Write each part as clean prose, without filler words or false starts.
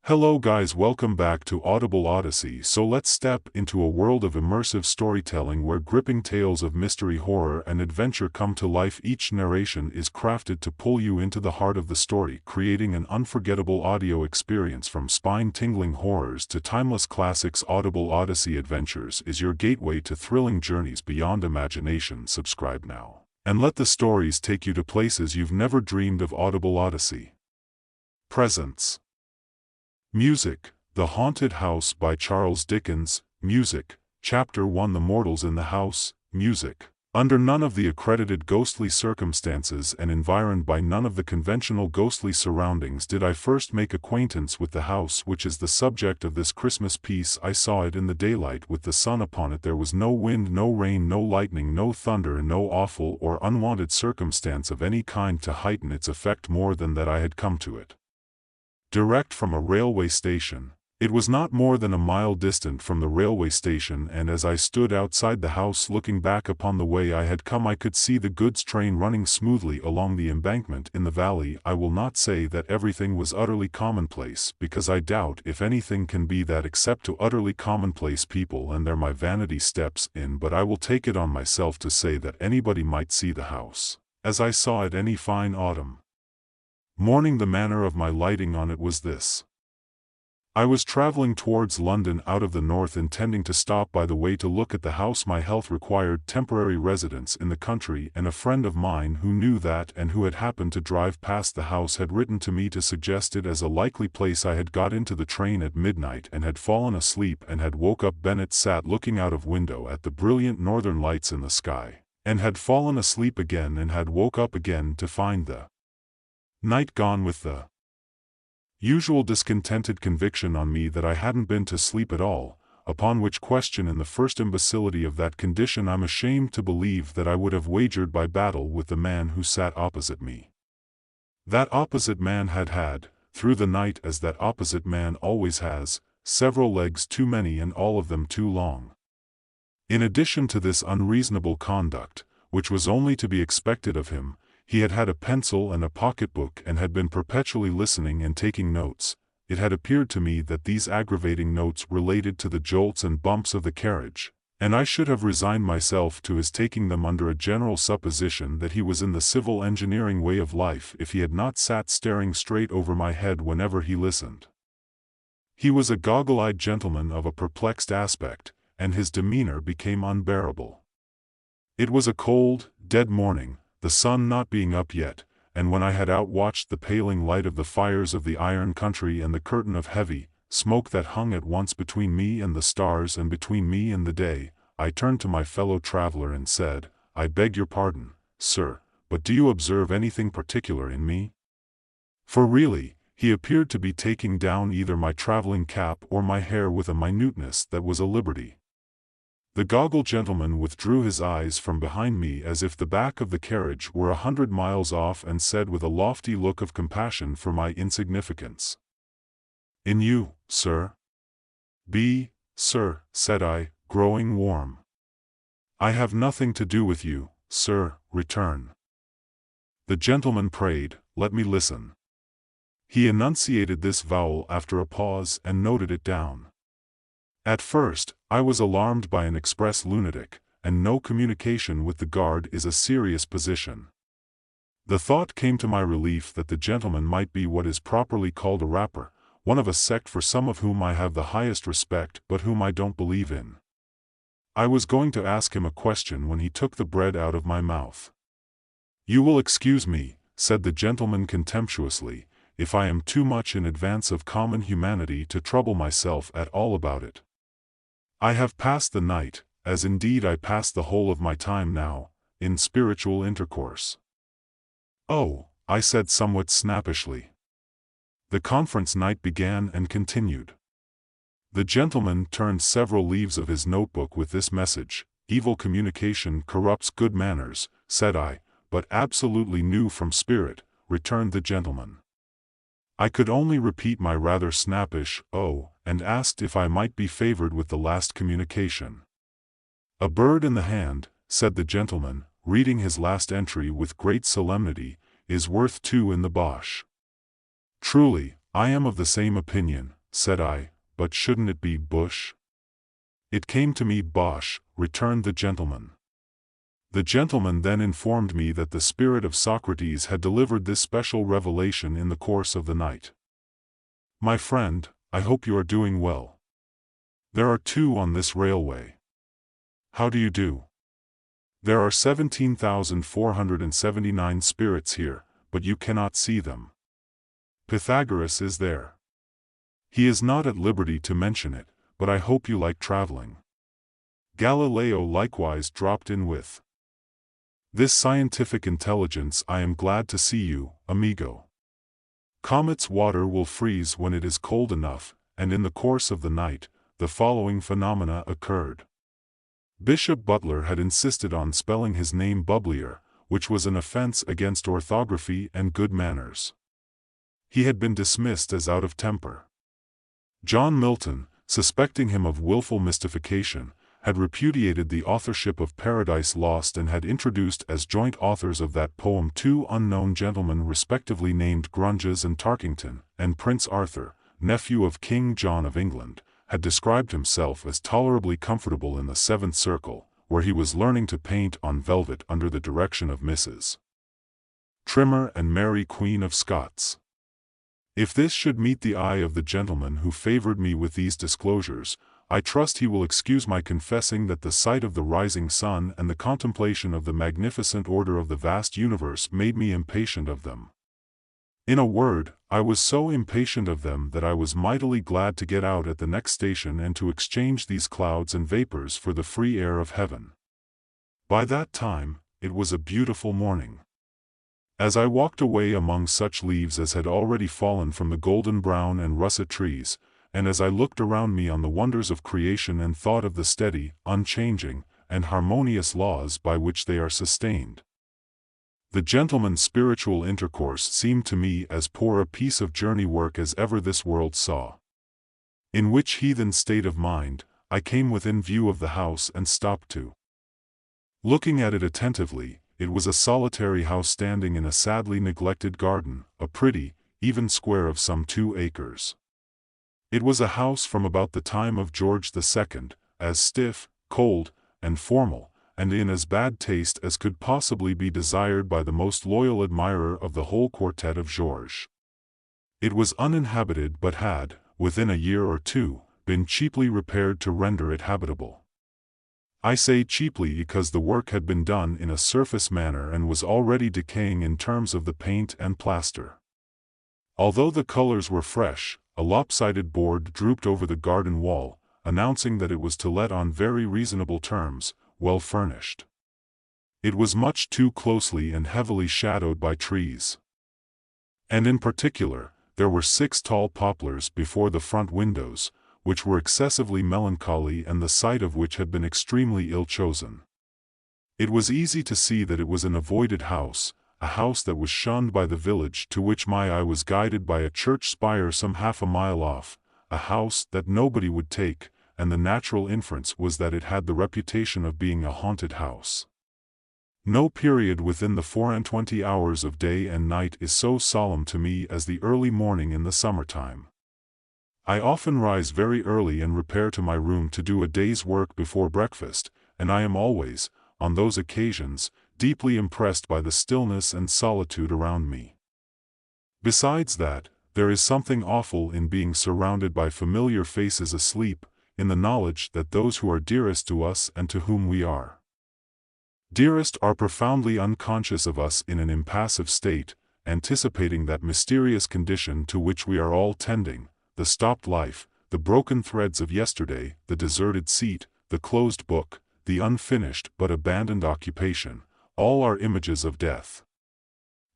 Hello guys, welcome back to Audible Odyssey. So let's step into a world of immersive storytelling where gripping tales of mystery, horror and adventure come to life. Each narration is crafted to pull you into the heart of the story, creating an unforgettable audio experience. From spine-tingling horrors to timeless classics, Audible Odyssey Adventures is your gateway to thrilling journeys beyond imagination. Subscribe now, and let the stories take you to places you've never dreamed of. Audible Odyssey presents Music, The Haunted House by Charles Dickens. Music, Chapter 1. The Mortals in the House. Music. Under none of the accredited ghostly circumstances and environed by none of the conventional ghostly surroundings did I first make acquaintance with the house which is the subject of this Christmas piece. I saw it in the daylight with the sun upon it. There was no wind, no rain, no lightning, no thunder, and no awful or unwanted circumstance of any kind to heighten its effect more than that I had come to it direct from a railway station. It was not more than a mile distant from the railway station, and as I stood outside the house looking back upon the way I had come, I could see the goods train running smoothly along the embankment in the valley. I will not say that everything was utterly commonplace, because I doubt if anything can be that except to utterly commonplace people, and there my vanity steps in, but I will take it on myself to say that anybody might see the house as I saw it any fine autumn morning. The manner of my lighting on it was this. I was traveling towards London out of the north, intending to stop by the way to look at the house. My health required temporary residence in the country, and a friend of mine who knew that and who had happened to drive past the house had written to me to suggest it as a likely place. I had got into the train at midnight and had fallen asleep and had woke up. Bennett sat looking out of window at the brilliant northern lights in the sky, and had fallen asleep again and had woke up again to find the night gone, with the usual discontented conviction on me that I hadn't been to sleep at all, upon which question, in the first imbecility of that condition, I'm ashamed to believe that I would have wagered by battle with the man who sat opposite me. That opposite man had, through the night, as that opposite man always has, several legs too many and all of them too long. In addition to this unreasonable conduct, which was only to be expected of him, he had had a pencil and a pocketbook and had been perpetually listening and taking notes. It had appeared to me that these aggravating notes related to the jolts and bumps of the carriage, and I should have resigned myself to his taking them under a general supposition that he was in the civil engineering way of life if he had not sat staring straight over my head whenever he listened. He was a goggle-eyed gentleman of a perplexed aspect, and his demeanor became unbearable. It was a cold, dead morning, the sun not being up yet, and when I had outwatched the paling light of the fires of the iron country and the curtain of heavy smoke that hung at once between me and the stars and between me and the day, I turned to my fellow traveler and said, "I beg your pardon, sir, but do you observe anything particular in me?" For really, he appeared to be taking down either my traveling cap or my hair with a minuteness that was a liberty. The goggle gentleman withdrew his eyes from behind me as if the back of the carriage were 100 miles off, and said with a lofty look of compassion for my insignificance, "In you, sir?" Sir," said I, growing warm. "I have nothing to do with you, sir, return." The gentleman prayed, "Let me listen." He enunciated this vowel after a pause and noted it down. At first, I was alarmed by an express lunatic, and no communication with the guard is a serious position. The thought came to my relief that the gentleman might be what is properly called a rapper, one of a sect for some of whom I have the highest respect but whom I don't believe in. I was going to ask him a question when he took the bread out of my mouth. "You will excuse me," said the gentleman contemptuously, "if I am too much in advance of common humanity to trouble myself at all about it. I have passed the night, as indeed I pass the whole of my time now, in spiritual intercourse." "Oh," I said somewhat snappishly. The conference night began and continued. The gentleman turned several leaves of his notebook with this message: "Evil communication corrupts good manners," said I. "But absolutely new from spirit," returned the gentleman. I could only repeat my rather snappish "oh," and asked if I might be favored with the last communication. "A bird in the hand," said the gentleman, reading his last entry with great solemnity, "is worth two in the Bosch." Truly, "I am of the same opinion," said I, "but shouldn't it be Bush?" "It came to me Bosh," returned the gentleman. The gentleman then informed me that the spirit of Socrates had delivered this special revelation in the course of the night. "My friend, I hope you are doing well. There are 2 on this railway. How do you do? There are 17,479 spirits here, but you cannot see them. Pythagoras is there. He is not at liberty to mention it, but I hope you like traveling. Galileo likewise dropped in with this scientific intelligence. I am glad to see you, amigo. Comet's water will freeze when it is cold enough, and in the course of the night, the following phenomena occurred. Bishop Butler had insisted on spelling his name Bubblier, which was an offense against orthography and good manners. He had been dismissed as out of temper. John Milton, suspecting him of willful mystification, had repudiated the authorship of Paradise Lost and had introduced as joint authors of that poem 2 unknown gentlemen respectively named Grunges and Tarkington, and Prince Arthur, nephew of King John of England, had described himself as tolerably comfortable in the 7th circle, where he was learning to paint on velvet under the direction of Mrs. Trimmer and Mary Queen of Scots. If this should meet the eye of the gentleman who favored me with these disclosures, I trust he will excuse my confessing that the sight of the rising sun and the contemplation of the magnificent order of the vast universe made me impatient of them. In a word, I was so impatient of them that I was mightily glad to get out at the next station and to exchange these clouds and vapors for the free air of heaven. By that time, it was a beautiful morning. As I walked away among such leaves as had already fallen from the golden brown and russet trees, and as I looked around me on the wonders of creation and thought of the steady, unchanging, and harmonious laws by which they are sustained, the gentleman's spiritual intercourse seemed to me as poor a piece of journey work as ever this world saw. In which heathen state of mind, I came within view of the house and stopped to. Looking at it attentively, it was a solitary house standing in a sadly neglected garden, a pretty, even square of some 2 acres. It was a house from about the time of George II, as stiff, cold, and formal, and in as bad taste as could possibly be desired by the most loyal admirer of the whole quartet of Georges. It was uninhabited but had, within a year or 2, been cheaply repaired to render it habitable. I say cheaply because the work had been done in a surface manner and was already decaying in terms of the paint and plaster. Although the colors were fresh, a lopsided board drooped over the garden wall, announcing that it was to let on very reasonable terms, well furnished. It was much too closely and heavily shadowed by trees. And in particular, there were 6 tall poplars before the front windows, which were excessively melancholy and the site of which had been extremely ill-chosen. It was easy to see that it was an avoided house, a house that was shunned by the village to which my eye was guided by a church spire some half a mile off, a house that nobody would take, and the natural inference was that it had the reputation of being a haunted house. No period within the 24 hours of day and night is so solemn to me as the early morning in the summertime. I often rise very early and repair to my room to do a day's work before breakfast, and I am always, on those occasions, deeply impressed by the stillness and solitude around me. Besides that, there is something awful in being surrounded by familiar faces asleep, in the knowledge that those who are dearest to us and to whom we are dearest are profoundly unconscious of us in an impassive state, anticipating that mysterious condition to which we are all tending, the stopped life, the broken threads of yesterday, the deserted seat, the closed book, the unfinished but abandoned occupation, all are images of death.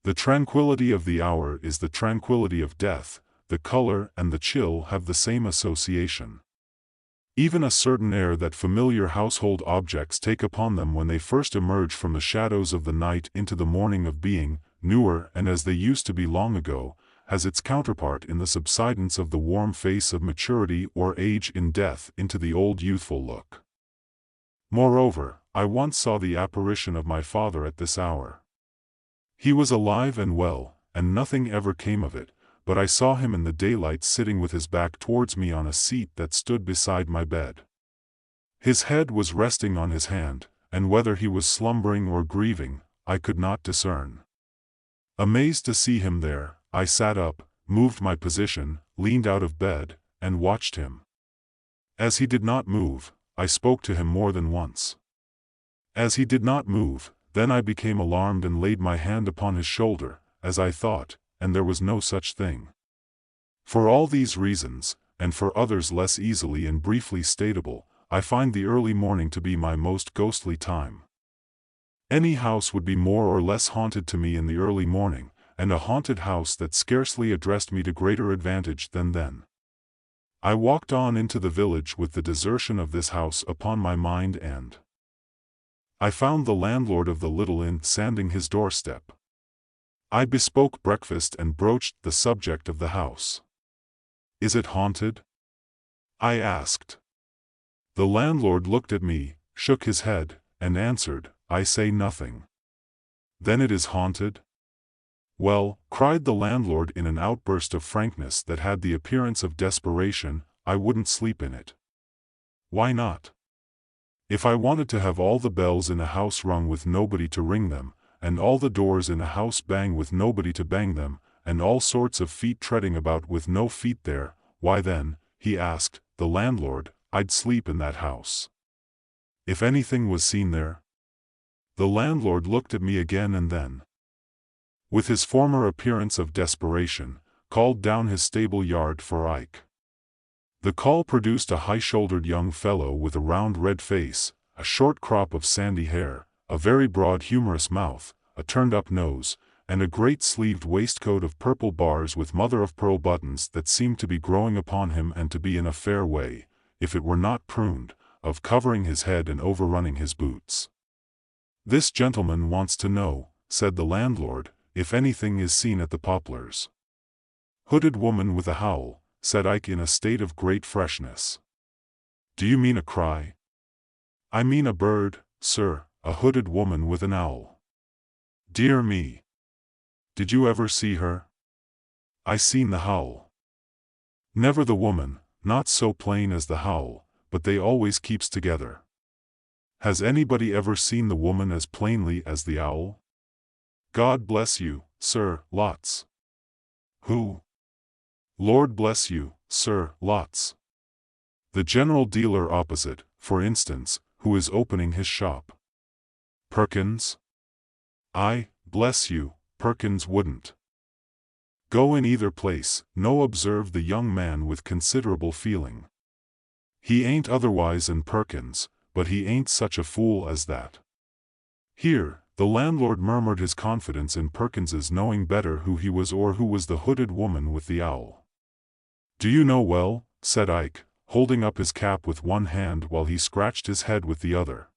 The tranquility of the hour is the tranquility of death, the color and the chill have the same association. Even a certain air that familiar household objects take upon them when they first emerge from the shadows of the night into the morning of being, newer and as they used to be long ago, has its counterpart in the subsidence of the warm face of maturity or age in death into the old youthful look. Moreover, I once saw the apparition of my father at this hour. He was alive and well, and nothing ever came of it, but I saw him in the daylight sitting with his back towards me on a seat that stood beside my bed. His head was resting on his hand, and whether he was slumbering or grieving, I could not discern. Amazed to see him there, I sat up, moved my position, leaned out of bed, and watched him. As he did not move, I spoke to him more than once. As he did not move, then I became alarmed and laid my hand upon his shoulder, as I thought, and there was no such thing. For all these reasons, and for others less easily and briefly statable, I find the early morning to be my most ghostly time. Any house would be more or less haunted to me in the early morning, and a haunted house that scarcely addressed me to greater advantage than then. I walked on into the village with the desertion of this house upon my mind, and I found the landlord of the little inn sanding his doorstep. I bespoke breakfast and broached the subject of the house. "Is it haunted?" I asked. The landlord looked at me, shook his head, and answered, "I say nothing." "Then it is haunted?" "Well," cried the landlord in an outburst of frankness that had the appearance of desperation, "I wouldn't sleep in it." "Why not?" "If I wanted to have all the bells in a house rung with nobody to ring them, and all the doors in a house bang with nobody to bang them, and all sorts of feet treading about with no feet there, why then," he asked, the landlord, "I'd sleep in that house." "If anything was seen there?" The landlord looked at me again and then, with his former appearance of desperation, called down his stable yard for Ike. The call produced a high-shouldered young fellow with a round red face, a short crop of sandy hair, a very broad humorous mouth, a turned-up nose, and a great-sleeved waistcoat of purple bars with mother-of-pearl buttons that seemed to be growing upon him and to be in a fair way, if it were not pruned, of covering his head and overrunning his boots. "This gentleman wants to know," said the landlord, "if anything is seen at the Poplars." "Hooded woman with a howl," said Ike in a state of great freshness. "Do you mean a cry?" "I mean a bird, sir, a hooded woman with an owl." "Dear me! Did you ever see her?" "I seen the howl." "Never the woman, not so plain as the howl, but they always keeps together." "Has anybody ever seen the woman as plainly as the owl?" "God bless you, sir, lots." "Who?" "Lord bless you, sir, lots. The general dealer opposite, for instance, who is opening his shop." "Perkins?" "I, bless you, Perkins wouldn't go in either place," no, observed the young man with considerable feeling. "He ain't otherwise than Perkins, but he ain't such a fool as that." Here, the landlord murmured his confidence in Perkins's knowing better who he was or who was the hooded woman with the owl. "Do you know well?" said Ike, holding up his cap with one hand while he scratched his head with the other.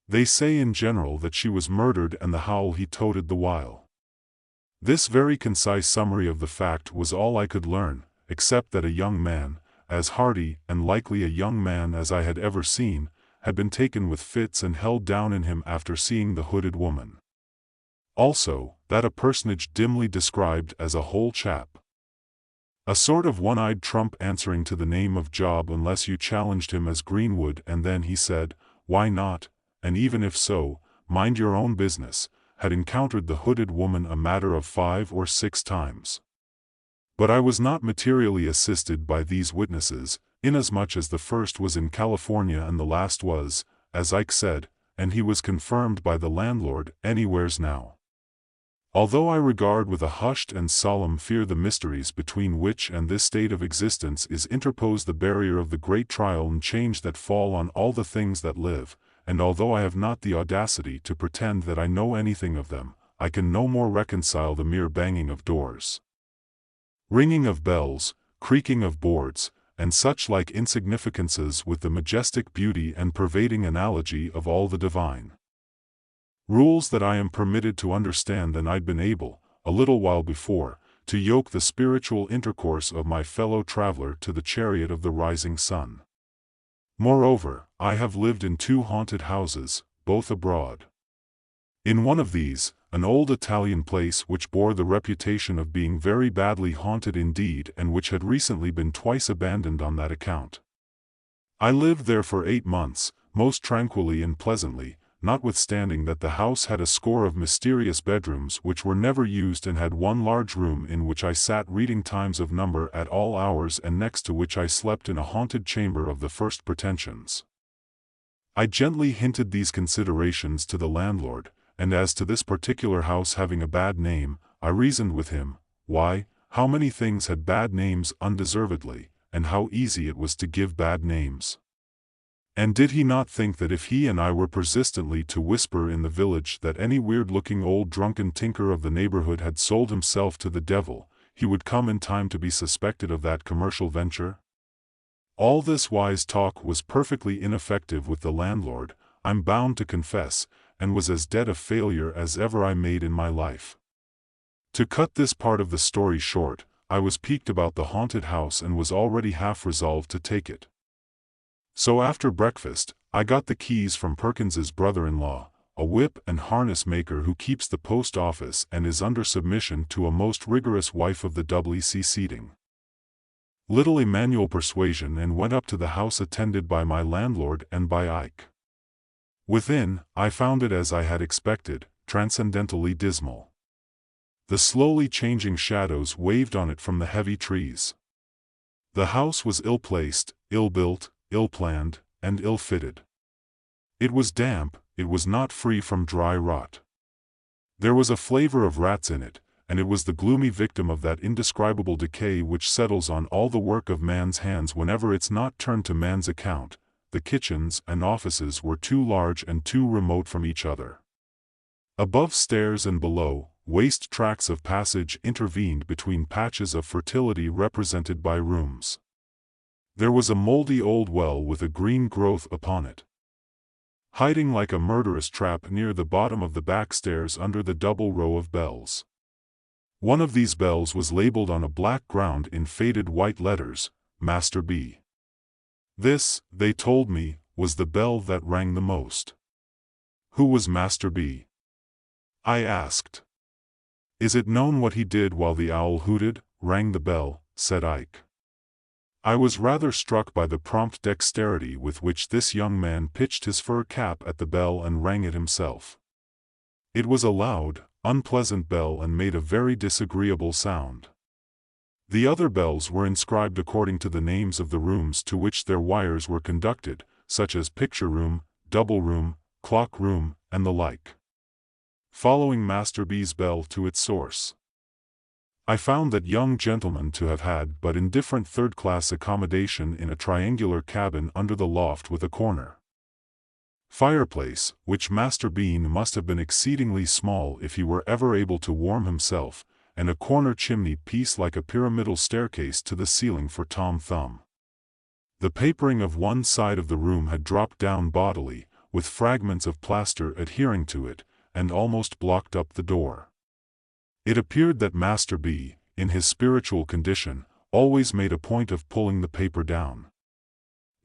"They say in general that she was murdered and the howl he toted the while." This very concise summary of the fact was all I could learn, except that a young man, as hearty and likely a young man as I had ever seen, had been taken with fits and held down in him after seeing the hooded woman. Also, that a personage dimly described as a whole chap, a sort of one-eyed trump answering to the name of Job unless you challenged him as Greenwood, and then he said, "Why not, and even if so, mind your own business," had encountered the hooded woman a matter of 5 or 6 times. But I was not materially assisted by these witnesses, inasmuch as the first was in California and the last was, as Ike said, and he was confirmed by the landlord, anywheres now. Although I regard with a hushed and solemn fear the mysteries between which and this state of existence is interposed the barrier of the great trial and change that fall on all the things that live, and although I have not the audacity to pretend that I know anything of them, I can no more reconcile the mere banging of doors, ringing of bells, creaking of boards, and such like insignificances with the majestic beauty and pervading analogy of all the divine rules that I am permitted to understand than I'd been able, a little while before, to yoke the spiritual intercourse of my fellow traveler to the chariot of the rising sun. Moreover, I have lived in 2 haunted houses, both abroad. In one of these, an old Italian place which bore the reputation of being very badly haunted indeed and which had recently been twice abandoned on that account. I lived there for 8 months, most tranquilly and pleasantly, notwithstanding that the house had a score of mysterious bedrooms which were never used and had one large room in which I sat reading Times of Number at all hours and next to which I slept in a haunted chamber of the first pretensions. I gently hinted these considerations to the landlord, and as to this particular house having a bad name, I reasoned with him, why, how many things had bad names undeservedly, and how easy it was to give bad names. And did he not think that if he and I were persistently to whisper in the village that any weird-looking old drunken tinker of the neighborhood had sold himself to the devil, he would come in time to be suspected of that commercial venture? All this wise talk was perfectly ineffective with the landlord, I'm bound to confess, and was as dead a failure as ever I made in my life. To cut this part of the story short, I was piqued about the haunted house and was already half resolved to take it. So after breakfast, I got the keys from Perkins's brother-in-law, a whip and harness maker who keeps the post office and is under submission to a most rigorous wife of the WC seating. Little Emmanuel persuasion and went up to the house attended by my landlord and by Ike. Within, I found it as I had expected, transcendently dismal. The slowly changing shadows waved on it from the heavy trees. The house was ill-placed, ill-built, ill-planned, and ill-fitted. It was damp, it was not free from dry rot. There was a flavor of rats in it, and it was the gloomy victim of that indescribable decay which settles on all the work of man's hands whenever it's not turned to man's account. The kitchens and offices were too large and too remote from each other. Above stairs and below, waste tracts of passage intervened between patches of fertility represented by rooms. There was a mouldy old well with a green growth upon it, hiding like a murderous trap near the bottom of the back stairs under the double row of bells. One of these bells was labeled on a black ground in faded white letters, Master B. This, they told me, was the bell that rang the most. Who was Master B? I asked. Is it known what he did while the owl hooted, rang the bell, said Ike. I was rather struck by the prompt dexterity with which this young man pitched his fur cap at the bell and rang it himself. It was a loud, unpleasant bell and made a very disagreeable sound. The other bells were inscribed according to the names of the rooms to which their wires were conducted, such as picture room, double room, clock room, and the like, following Master B's bell to its source. I found that young gentleman to have had but indifferent third-class accommodation in a triangular cabin under the loft with a corner fireplace, which Master Bean must have been exceedingly small if he were ever able to warm himself, and a corner chimney piece like a pyramidal staircase to the ceiling for Tom Thumb. The papering of one side of the room had dropped down bodily, with fragments of plaster adhering to it, and almost blocked up the door. It appeared that Master B, in his spiritual condition, always made a point of pulling the paper down.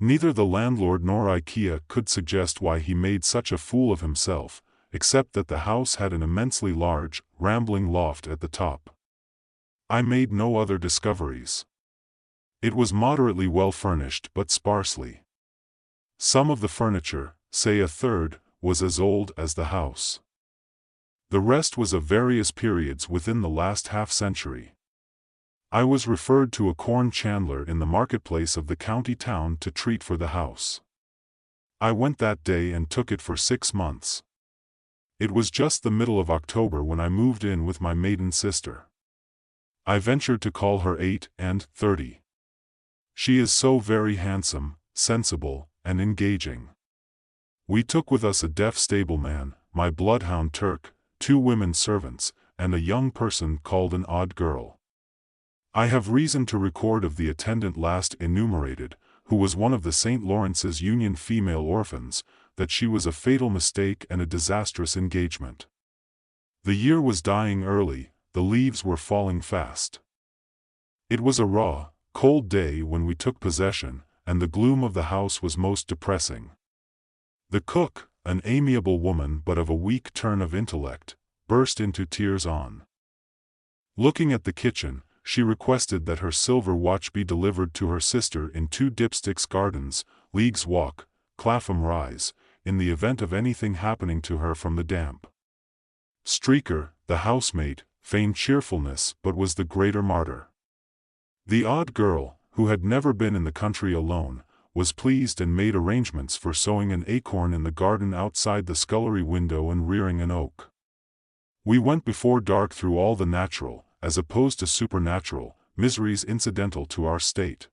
Neither the landlord nor IKEA could suggest why he made such a fool of himself, except that the house had an immensely large, rambling loft at the top. I made no other discoveries. It was moderately well furnished but sparsely. Some of the furniture, say a third, was as old as the house. The rest was of various periods within the last half-century. I was referred to a corn chandler in the marketplace of the county town to treat for the house. I went that day and took it for 6 months. It was just the middle of October when I moved in with my maiden sister. I ventured to call her 8 and 30. She is so very handsome, sensible, and engaging. We took with us a deaf stableman, my bloodhound Turk, 2 women servants, and a young person called an odd girl. I have reason to record of the attendant last enumerated, who was one of the St. Lawrence's Union female orphans, that she was a fatal mistake and a disastrous engagement. The year was dying early, the leaves were falling fast. It was a raw, cold day when we took possession, and the gloom of the house was most depressing. The cook, an amiable woman but of a weak turn of intellect, burst into tears on. Looking at the kitchen, she requested that her silver watch be delivered to her sister in 2 Dipsticks Gardens, Leagues Walk, Clapham Rise, in the event of anything happening to her from the damp. Streaker, the housemaid, feigned cheerfulness but was the greater martyr. The odd girl, who had never been in the country alone, was pleased and made arrangements for sowing an acorn in the garden outside the scullery window and rearing an oak. We went before dark through all the natural, as opposed to supernatural, miseries incidental to our state.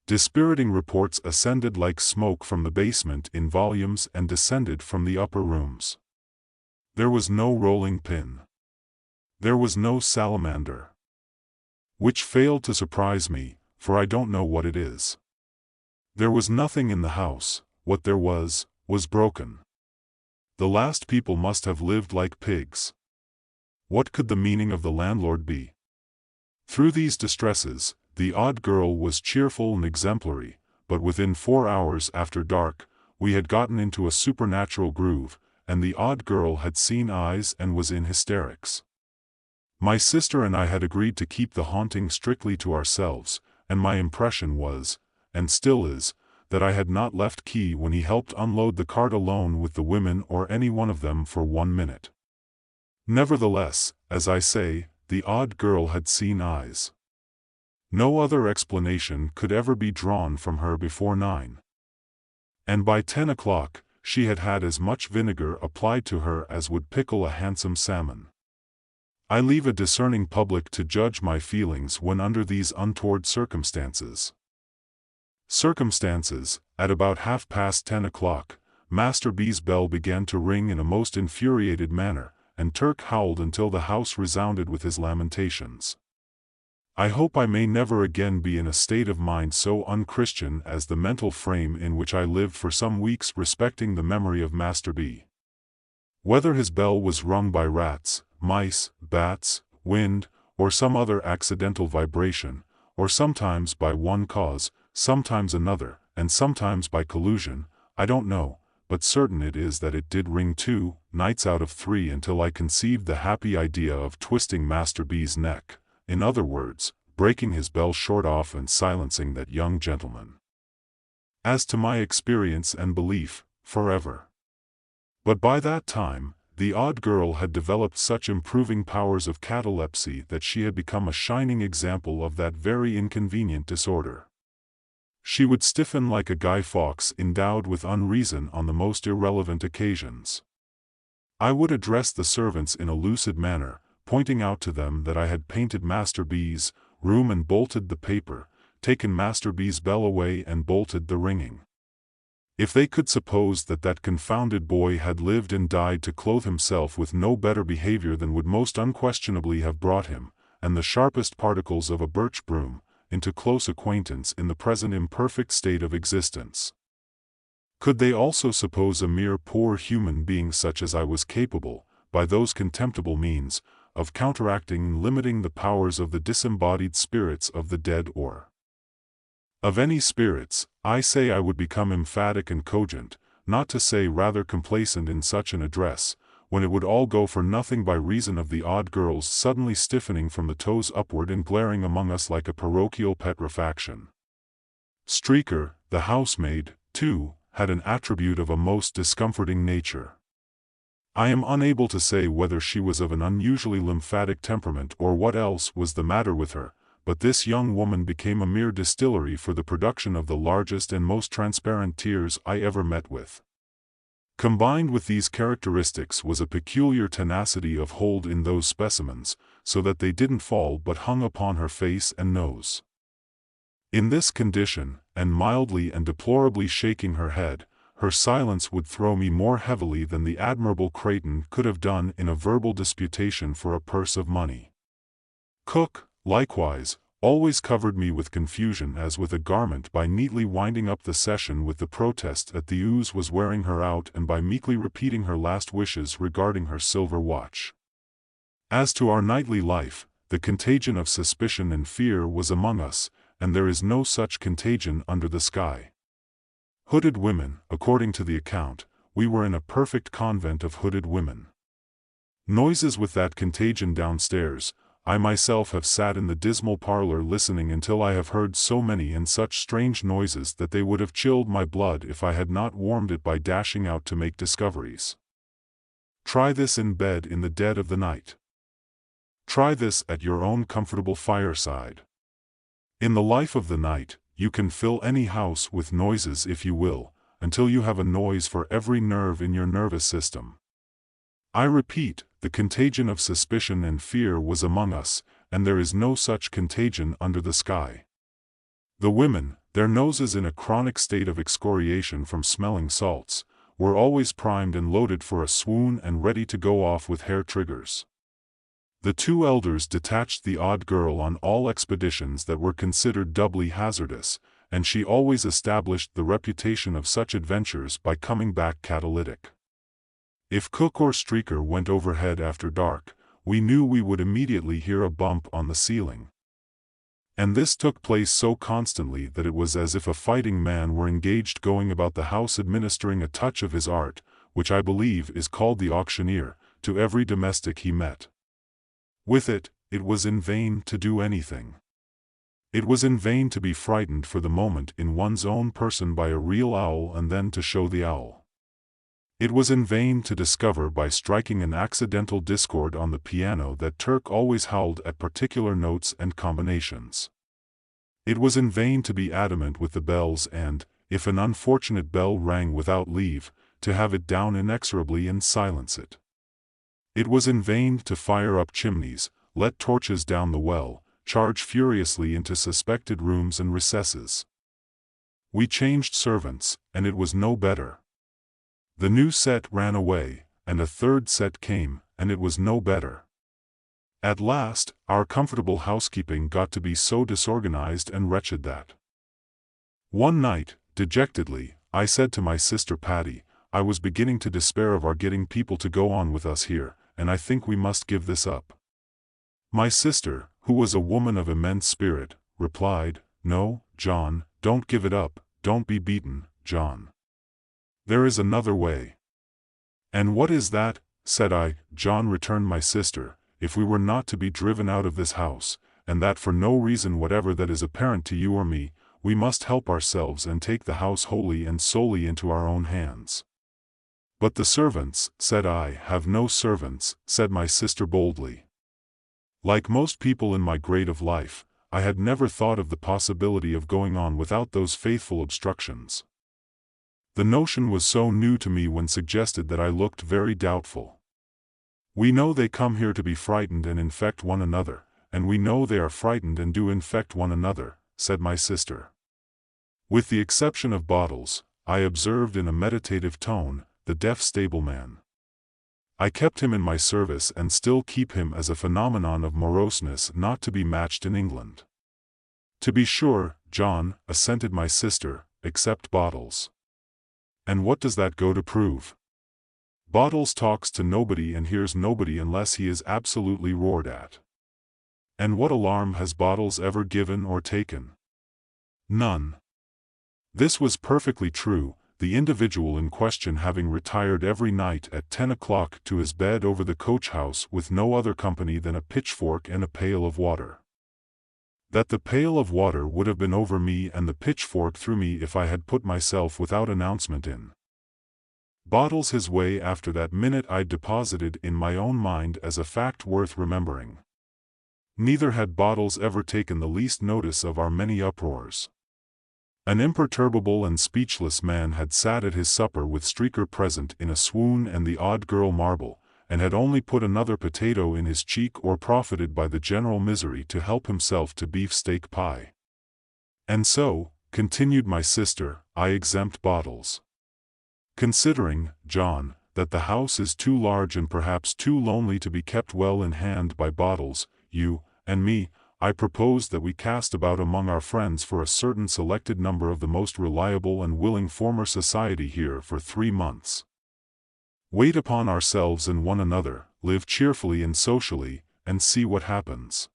Dispiriting reports ascended like smoke from the basement in volumes and descended from the upper rooms. There was no rolling pin. There was no salamander. Which failed to surprise me, for I don't know what it is. There was nothing in the house. What there was broken. The last people must have lived like pigs. What could the meaning of the landlord be? Through these distresses, the odd girl was cheerful and exemplary, but within 4 hours after dark, we had gotten into a supernatural groove, and the odd girl had seen eyes and was in hysterics. My sister and I had agreed to keep the haunting strictly to ourselves, and my impression was, and still is, that I had not left Key when he helped unload the cart alone with the women or any one of them for 1 minute. Nevertheless, as I say, the odd girl had seen eyes. No other explanation could ever be drawn from her before 9. And by 10 o'clock, she had had as much vinegar applied to her as would pickle a handsome salmon. I leave a discerning public to judge my feelings when under these untoward circumstances. At about 10:30 o'clock, Master B's bell began to ring in a most infuriated manner, and Turk howled until the house resounded with his lamentations. I hope I may never again be in a state of mind so unchristian as the mental frame in which I lived for some weeks respecting the memory of Master B. Whether his bell was rung by rats, mice, bats, wind, or some other accidental vibration, or sometimes by one cause, sometimes another, and sometimes by collusion, I don't know, but certain it is that it did ring 2 nights out of 3 until I conceived the happy idea of twisting Master B's neck, in other words, breaking his bell short off and silencing that young gentleman. As to my experience and belief, forever. But by that time, the odd girl had developed such improving powers of catalepsy that she had become a shining example of that very inconvenient disorder. She would stiffen like a Guy Fawkes endowed with unreason on the most irrelevant occasions. I would address the servants in a lucid manner, pointing out to them that I had painted Master B's room and bolted the paper, taken Master B's bell away and bolted the ringing. If they could suppose that that confounded boy had lived and died to clothe himself with no better behavior than would most unquestionably have brought him, and the sharpest particles of a birch broom, into close acquaintance in the present imperfect state of existence. Could they also suppose a mere poor human being such as I was capable, by those contemptible means, of counteracting and limiting the powers of the disembodied spirits of the dead or of any spirits, I say I would become emphatic and cogent, not to say rather complacent in such an address, when it would all go for nothing by reason of the odd girl's suddenly stiffening from the toes upward and glaring among us like a parochial petrifaction. Streaker, the housemaid, too, had an attribute of a most discomforting nature. I am unable to say whether she was of an unusually lymphatic temperament or what else was the matter with her, but this young woman became a mere distillery for the production of the largest and most transparent tears I ever met with. Combined with these characteristics was a peculiar tenacity of hold in those specimens, so that they didn't fall but hung upon her face and nose. In this condition, and mildly and deplorably shaking her head, her silence would throw me more heavily than the admirable Creighton could have done in a verbal disputation for a purse of money. Cook, likewise, always covered me with confusion as with a garment by neatly winding up the session with the protest that the ooze was wearing her out and by meekly repeating her last wishes regarding her silver watch. As to our nightly life, the contagion of suspicion and fear was among us, and there is no such contagion under the sky. Hooded women, according to the account, we were in a perfect convent of hooded women. Noises with that contagion downstairs. I myself have sat in the dismal parlor listening until I have heard so many and such strange noises that they would have chilled my blood if I had not warmed it by dashing out to make discoveries. Try this in bed in the dead of the night. Try this at your own comfortable fireside. In the life of the night, you can fill any house with noises if you will, until you have a noise for every nerve in your nervous system. I repeat, the contagion of suspicion and fear was among us, and there is no such contagion under the sky. The women, their noses in a chronic state of excoriation from smelling salts, were always primed and loaded for a swoon and ready to go off with hair triggers. The two elders detached the odd girl on all expeditions that were considered doubly hazardous, and she always established the reputation of such adventures by coming back catalytic. If Cook or Streaker went overhead after dark, we knew we would immediately hear a bump on the ceiling. And this took place so constantly that it was as if a fighting man were engaged going about the house administering a touch of his art, which I believe is called the auctioneer, to every domestic he met. With it, it was in vain to do anything. It was in vain to be frightened for the moment in one's own person by a real owl and then to show the owl. It was in vain to discover by striking an accidental discord on the piano that Turk always howled at particular notes and combinations. It was in vain to be adamant with the bells and, if an unfortunate bell rang without leave, to have it down inexorably and silence it. It was in vain to fire up chimneys, let torches down the well, charge furiously into suspected rooms and recesses. We changed servants, and it was no better. The new set ran away, and a third set came, and it was no better. At last, our comfortable housekeeping got to be so disorganized and wretched that one night, dejectedly, I said to my sister Patty, I was beginning to despair of our getting people to go on with us here, and I think we must give this up. My sister, who was a woman of immense spirit, replied, No, John, don't give it up, don't be beaten, John. There is another way. And what is that? Said I. John, returned my sister, if we were not to be driven out of this house, and that for no reason whatever that is apparent to you or me, we must help ourselves and take the house wholly and solely into our own hands. But the servants, said I. Have no servants, said my sister boldly. Like most people in my grade of life, I had never thought of the possibility of going on without those faithful obstructions. The notion was so new to me when suggested that I looked very doubtful. We know they come here to be frightened and infect one another, and we know they are frightened and do infect one another, said my sister. With the exception of Bottles, I observed in a meditative tone, the deaf stableman. I kept him in my service and still keep him as a phenomenon of moroseness not to be matched in England. To be sure, John, assented my sister, except Bottles. And what does that go to prove? Bottles talks to nobody and hears nobody unless he is absolutely roared at. And what alarm has Bottles ever given or taken? None. This was perfectly true, the individual in question having retired every night at 10 o'clock to his bed over the coach-house with no other company than a pitchfork and a pail of water. That the pail of water would have been over me and the pitchfork through me if I had put myself without announcement in Bottles his way after that minute I deposited in my own mind as a fact worth remembering. Neither had Bottles ever taken the least notice of our many uproars. An imperturbable and speechless man had sat at his supper with Streaker present in a swoon and the odd girl Marble, and had only put another potato in his cheek or profited by the general misery to help himself to beefsteak pie. And so, continued my sister, I exempt Bottles. Considering, John, that the house is too large and perhaps too lonely to be kept well in hand by Bottles, you, and me, I propose that we cast about among our friends for a certain selected number of the most reliable and willing former society here for 3 months. Wait upon ourselves and one another, live cheerfully and socially, and see what happens.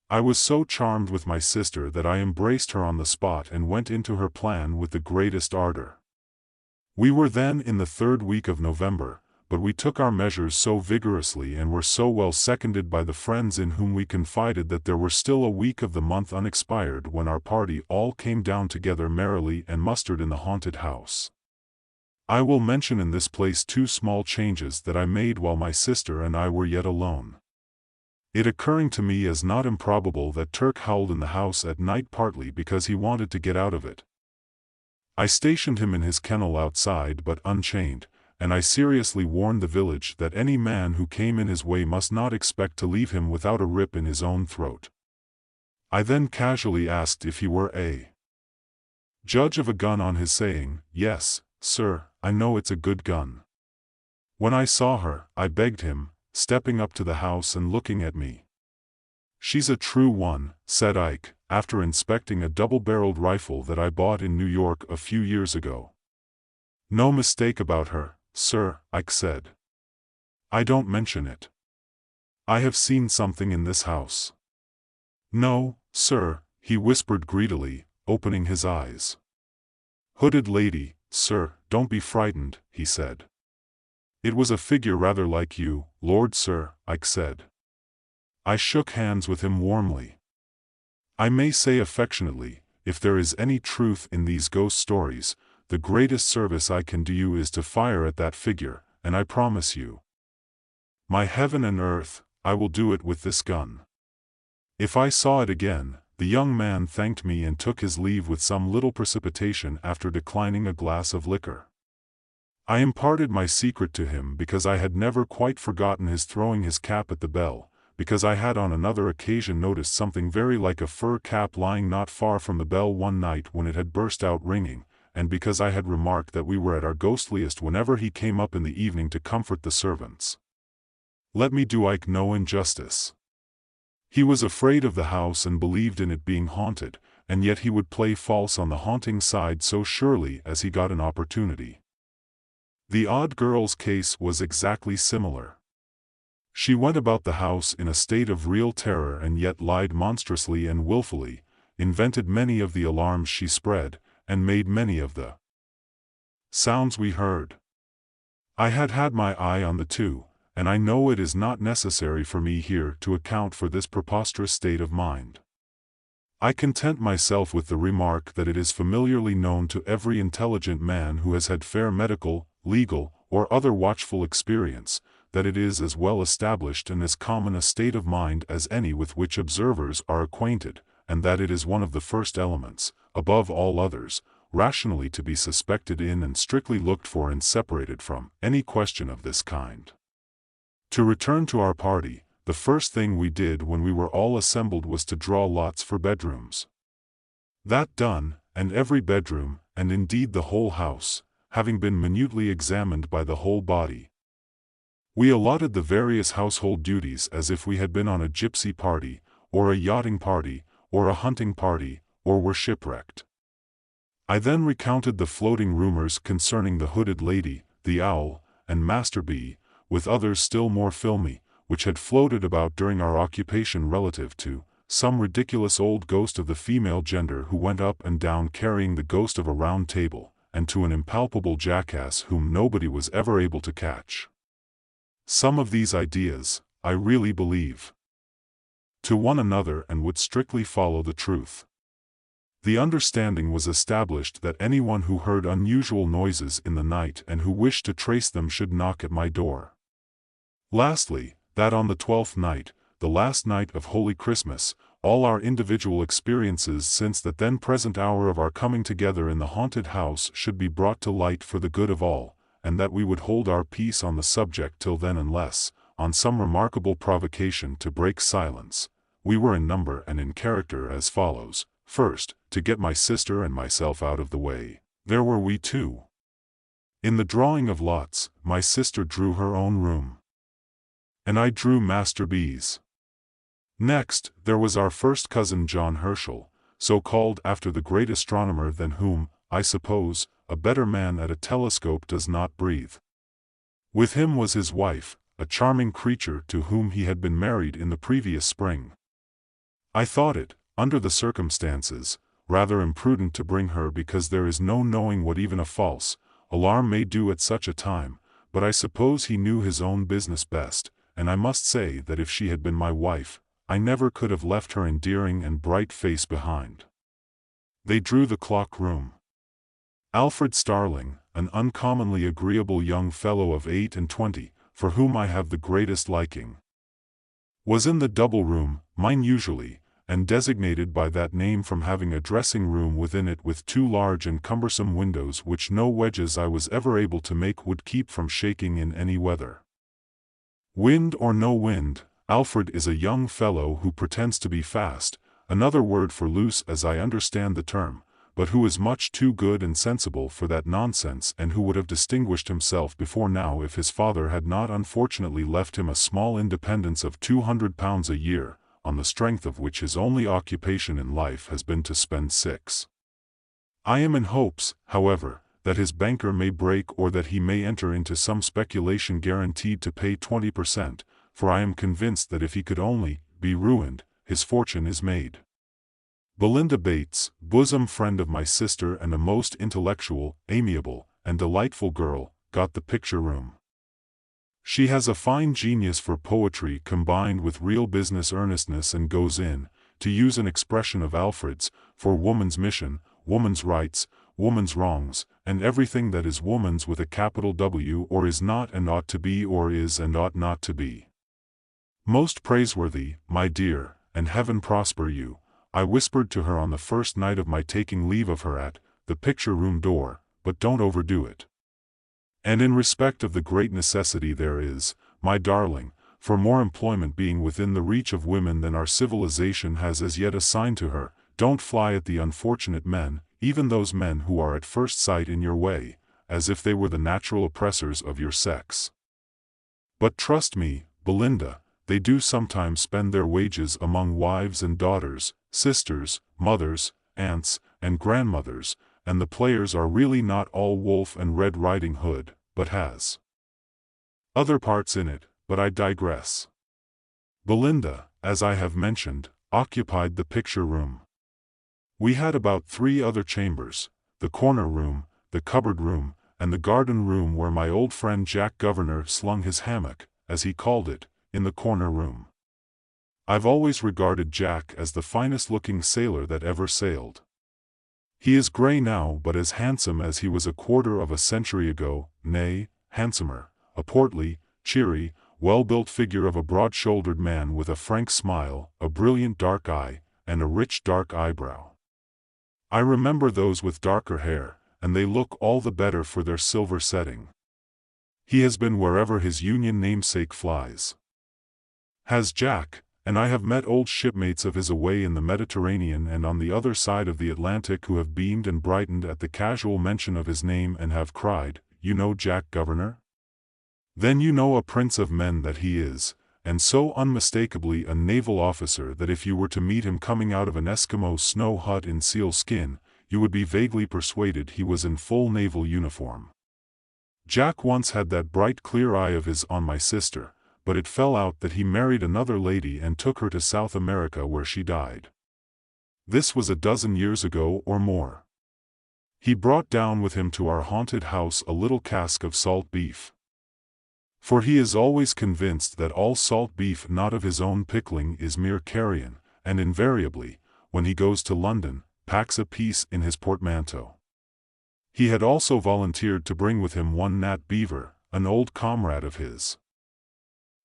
I was so charmed with my sister that I embraced her on the spot and went into her plan with the greatest ardor. We were then in the 3rd week of November, but we took our measures so vigorously and were so well seconded by the friends in whom we confided that there were still a week of the month unexpired when our party all came down together merrily and mustered in the haunted house. I will mention in this place 2 small changes that I made while my sister and I were yet alone. It occurring to me as not improbable that Turk howled in the house at night partly because he wanted to get out of it. I stationed him in his kennel outside but unchained, and I seriously warned the village that any man who came in his way must not expect to leave him without a rip in his own throat. I then casually asked if he were a judge of a gun on his saying, "Yes, sir, I know it's a good gun." When I saw her, I begged him, stepping up to the house and looking at me. "She's a true one," said Ike, after inspecting a double-barreled rifle that I bought in New York a few years ago. "No mistake about her, sir," Ike said. "I don't mention it. I have seen something in this house." "No, sir," he whispered greedily, opening his eyes. "Hooded lady, sir, don't be frightened," he said. "It was a figure rather like you, Lord sir," Ike said. I shook hands with him warmly. I may say affectionately, if there is any truth in these ghost stories, the greatest service I can do you is to fire at that figure, and I promise you, my heaven and earth, I will do it with this gun. If I saw it again, the young man thanked me and took his leave with some little precipitation after declining a glass of liquor. I imparted my secret to him because I had never quite forgotten his throwing his cap at the bell, because I had on another occasion noticed something very like a fur cap lying not far from the bell one night when it had burst out ringing, and because I had remarked that we were at our ghostliest whenever he came up in the evening to comfort the servants. Let me do Ike no injustice. He was afraid of the house and believed in it being haunted, and yet he would play false on the haunting side so surely as he got an opportunity. The odd girl's case was exactly similar. She went about the house in a state of real terror and yet lied monstrously and willfully, invented many of the alarms she spread, and made many of the sounds we heard. I had had my eye on the 2, and I know it is not necessary for me here to account for this preposterous state of mind. I content myself with the remark that it is familiarly known to every intelligent man who has had fair medical, legal, or other watchful experience, that it is as well established and as common a state of mind as any with which observers are acquainted, and that it is one of the first elements, above all others, rationally to be suspected in and strictly looked for and separated from any question of this kind. To return to our party, the first thing we did when we were all assembled was to draw lots for bedrooms. That done, and every bedroom, and indeed the whole house, having been minutely examined by the whole body, we allotted the various household duties as if we had been on a gypsy party, or a yachting party, or a hunting party, or were shipwrecked. I then recounted the floating rumors concerning the hooded lady, the owl, and Master B, with others still more filmy, which had floated about during our occupation relative to some ridiculous old ghost of the female gender who went up and down carrying the ghost of a round table, and to an impalpable jackass whom nobody was ever able to catch. Some of these ideas, I really believe, to one another and would strictly follow the truth. The understanding was established that anyone who heard unusual noises in the night and who wished to trace them should knock at my door. Lastly, that on the 12th night, the last night of Holy Christmas, all our individual experiences since the then present hour of our coming together in the haunted house should be brought to light for the good of all, and that we would hold our peace on the subject till then unless, on some remarkable provocation to break silence, we were in number and in character as follows. First, to get my sister and myself out of the way, there were we 2. In the drawing of lots, my sister drew her own room, and I drew Master B's. Next, there was our first cousin John Herschel, so called after the great astronomer than whom, I suppose, a better man at a telescope does not breathe. With him was his wife, a charming creature to whom he had been married in the previous spring. I thought it, under the circumstances, rather imprudent to bring her because there is no knowing what even a false alarm may do at such a time, but I suppose he knew his own business best, and I must say that if she had been my wife, I never could have left her endearing and bright face behind. They drew the clock room. Alfred Starling, an uncommonly agreeable young fellow of 28, for whom I have the greatest liking, was in the double room, mine usually, and designated by that name from having a dressing room within it with 2 large and cumbersome windows which no wedges I was ever able to make would keep from shaking in any weather. Wind or no wind, Alfred is a young fellow who pretends to be fast, another word for loose as I understand the term, but who is much too good and sensible for that nonsense, and who would have distinguished himself before now if his father had not unfortunately left him a small independence of £200 a year, on the strength of which his only occupation in life has been to spend 6. I am in hopes, however, that his banker may break or that he may enter into some speculation guaranteed to pay 20%, for I am convinced that if he could only be ruined, his fortune is made. Belinda Bates, bosom friend of my sister and a most intellectual, amiable, and delightful girl, got the picture room. She has a fine genius for poetry combined with real business earnestness and goes in, to use an expression of Alfred's, for woman's mission, woman's rights, woman's wrongs, and everything that is woman's with a capital W or is not and ought to be or is and ought not to be. Most praiseworthy, my dear, and heaven prosper you, I whispered to her on the first night of my taking leave of her at the picture-room door, but don't overdo it. And in respect of the great necessity there is, my darling, for more employment being within the reach of women than our civilization has as yet assigned to her, don't fly at the unfortunate men, even those men who are at first sight in your way, as if they were the natural oppressors of your sex. But trust me, Belinda, they do sometimes spend their wages among wives and daughters, sisters, mothers, aunts, and grandmothers, and the players are really not all Wolf and Red Riding Hood, but has other parts in it, but I digress. Belinda, as I have mentioned, occupied the picture room. We had about 3 other chambers, the corner room, the cupboard room, and the garden room where my old friend Jack Governor slung his hammock, as he called it, in the corner room. I've always regarded Jack as the finest-looking sailor that ever sailed. He is grey now but as handsome as he was a quarter of a century ago, nay, handsomer, a portly, cheery, well-built figure of a broad-shouldered man with a frank smile, a brilliant dark eye, and a rich dark eyebrow. I remember those with darker hair, and they look all the better for their silver setting. He has been wherever his Union namesake flies. Has Jack, and I have met old shipmates of his away in the Mediterranean and on the other side of the Atlantic who have beamed and brightened at the casual mention of his name and have cried, "You know Jack Governor? Then you know a prince of men that he is, and so unmistakably a naval officer that if you were to meet him coming out of an Eskimo snow hut in seal skin, you would be vaguely persuaded he was in full naval uniform." Jack once had that bright clear eye of his on my sister, but it fell out that he married another lady and took her to South America where she died. This was a dozen years ago or more. He brought down with him to our haunted house a little cask of salt beef. For he is always convinced that all salt beef not of his own pickling is mere carrion, and invariably, when he goes to London, packs a piece in his portmanteau. He had also volunteered to bring with him one Nat Beaver, an old comrade of his.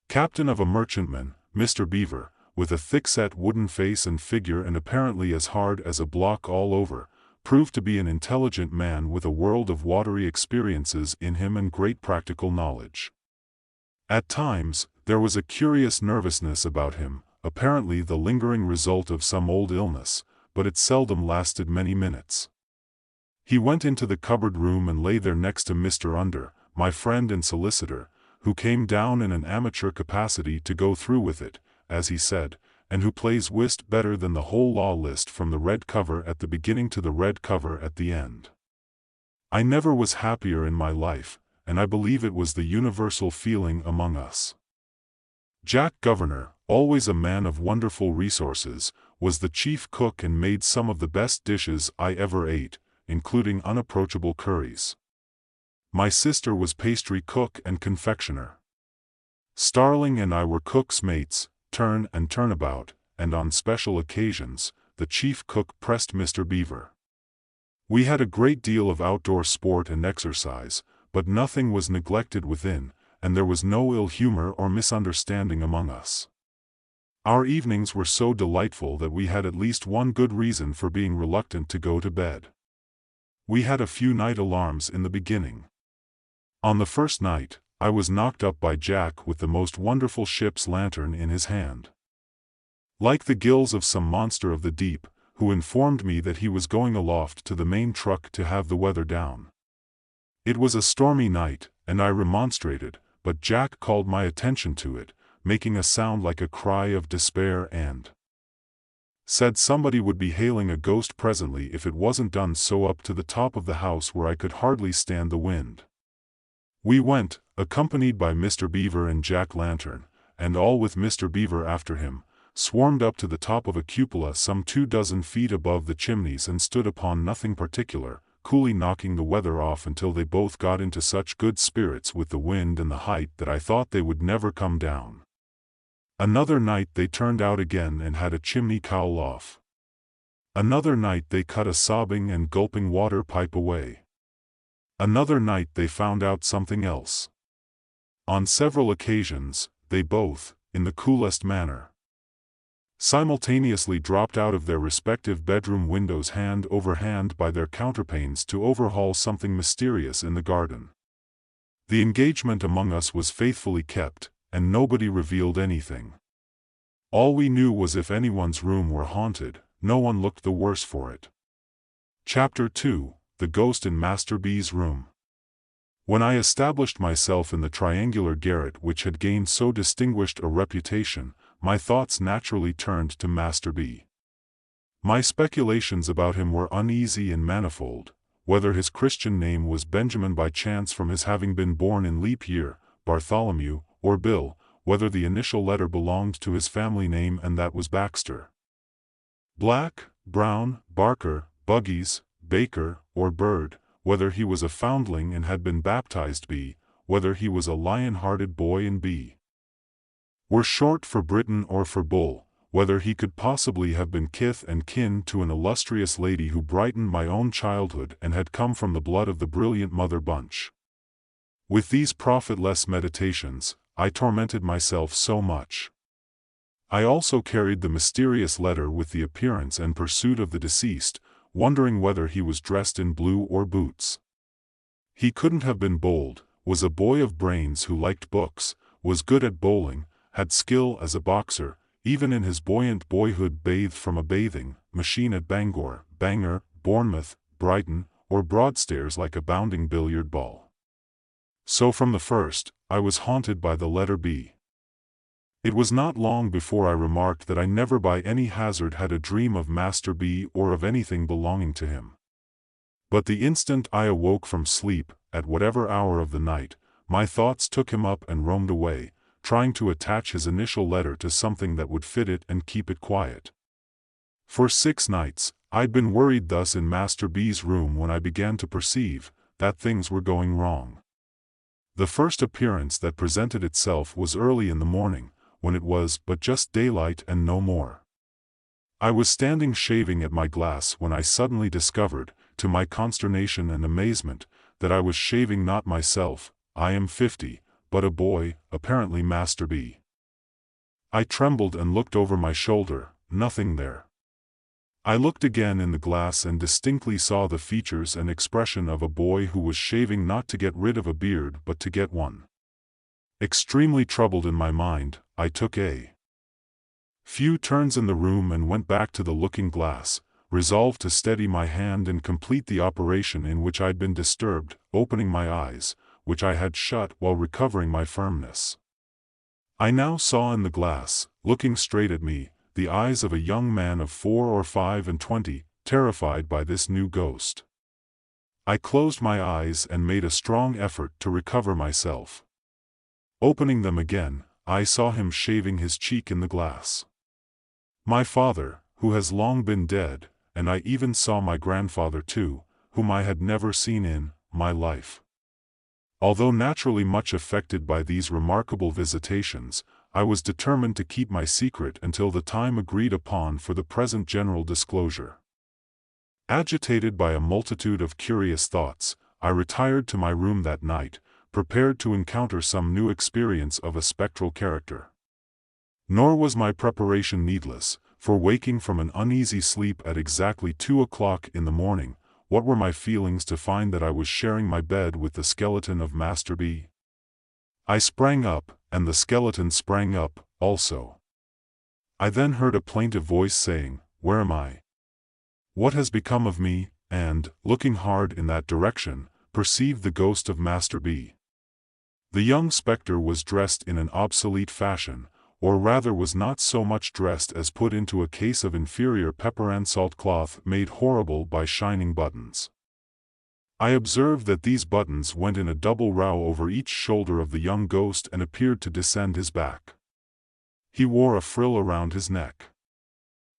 Captain of a merchantman, Mr. Beaver, with a thick-set wooden face and figure and apparently as hard as a block all over, proved to be an intelligent man with a world of watery experiences in him and great practical knowledge. At times, there was a curious nervousness about him, apparently the lingering result of some old illness, but it seldom lasted many minutes. He went into the cupboard room and lay there next to Mr. Under, my friend and solicitor, who came down in an amateur capacity to go through with it, as he said, and who plays whist better than the whole law list from the red cover at the beginning to the red cover at the end. I never was happier in my life, and I believe it was the universal feeling among us. Jack Governor, always a man of wonderful resources, was the chief cook and made some of the best dishes I ever ate, including unapproachable curries. My sister was pastry cook and confectioner. Starling and I were cook's mates, turn and turnabout, and on special occasions, the chief cook pressed Mr. Beaver. We had a great deal of outdoor sport and exercise, but nothing was neglected within, and there was no ill humor or misunderstanding among us. Our evenings were so delightful that we had at least one good reason for being reluctant to go to bed. We had a few night alarms in the beginning. On the first night, I was knocked up by Jack with the most wonderful ship's lantern in his hand. Like the gills of some monster of the deep, who informed me that he was going aloft to the main truck to have the weather down. It was a stormy night, and I remonstrated, but Jack called my attention to it, making a sound like a cry of despair and said somebody would be hailing a ghost presently if it wasn't done so up to the top of the house where I could hardly stand the wind. We went, accompanied by Mr. Beaver and Jack Lantern, and all with Mr. Beaver after him, swarmed up to the top of a cupola some 24 feet above the chimneys and stood upon nothing particular, coolly knocking the weather off until they both got into such good spirits with the wind and the height that I thought they would never come down. Another night they turned out again and had a chimney cowl off. Another night they cut a sobbing and gulping water pipe away. Another night they found out something else. On several occasions, they both, in the coolest manner, simultaneously dropped out of their respective bedroom windows hand over hand by their counterpanes to overhaul something mysterious in the garden. The engagement among us was faithfully kept, and nobody revealed anything. All we knew was if anyone's room were haunted, no one looked the worse for it. Chapter 2: The Ghost in Master B's Room. When I established myself in the triangular garret which had gained so distinguished a reputation, my thoughts naturally turned to Master B. My speculations about him were uneasy and manifold, whether his Christian name was Benjamin by chance from his having been born in leap year, Bartholomew, or Bill, whether the initial letter belonged to his family name and that was Baxter. Black, Brown, Barker, Buggies, Baker, or Bird, whether he was a foundling and had been baptized B, whether he was a lion-hearted boy in B. Were short for Britain or for Bull, whether he could possibly have been kith and kin to an illustrious lady who brightened my own childhood and had come from the blood of the brilliant Mother Bunch. With these profitless meditations, I tormented myself so much. I also carried the mysterious letter with the appearance and pursuit of the deceased, wondering whether he was dressed in blue or boots. He couldn't have been bold, was a boy of brains who liked books, was good at bowling, had skill as a boxer, even in his buoyant boyhood bathed from a bathing machine at Bangor, Bangor, Bournemouth, Brighton, or Broadstairs like a bounding billiard ball. So from the first, I was haunted by the letter B. It was not long before I remarked that I never by any hazard had a dream of Master B or of anything belonging to him. But the instant I awoke from sleep, at whatever hour of the night, my thoughts took him up and roamed away, trying to attach his initial letter to something that would fit it and keep it quiet. For 6 nights, I'd been worried thus in Master B's room when I began to perceive that things were going wrong. The first appearance that presented itself was early in the morning, when it was but just daylight and no more. I was standing shaving at my glass when I suddenly discovered, to my consternation and amazement, that I was shaving not myself, I am 50, but a boy, apparently Master B. I trembled and looked over my shoulder, nothing there. I looked again in the glass and distinctly saw the features and expression of a boy who was shaving not to get rid of a beard but to get one. Extremely troubled in my mind, I took a few turns in the room and went back to the looking-glass, resolved to steady my hand and complete the operation in which I'd been disturbed, opening my eyes, which I had shut while recovering my firmness. I now saw in the glass, looking straight at me, the eyes of a young man of 4 or 25, terrified by this new ghost. I closed my eyes and made a strong effort to recover myself. Opening them again, I saw him shaving his cheek in the glass. My father, who has long been dead, and I even saw my grandfather too, whom I had never seen in my life. Although naturally much affected by these remarkable visitations, I was determined to keep my secret until the time agreed upon for the present general disclosure. Agitated by a multitude of curious thoughts, I retired to my room that night, prepared to encounter some new experience of a spectral character. Nor was my preparation needless, for waking from an uneasy sleep at exactly 2 o'clock in the morning, what were my feelings to find that I was sharing my bed with the skeleton of Master B. I sprang up, and the skeleton sprang up, also. I then heard a plaintive voice saying, "Where am I? What has become of me?" and, looking hard in that direction, perceived the ghost of Master B. The young spectre was dressed in an obsolete fashion, or rather was not so much dressed as put into a case of inferior pepper and salt cloth made horrible by shining buttons. I observed that these buttons went in a double row over each shoulder of the young ghost and appeared to descend his back. He wore a frill around his neck.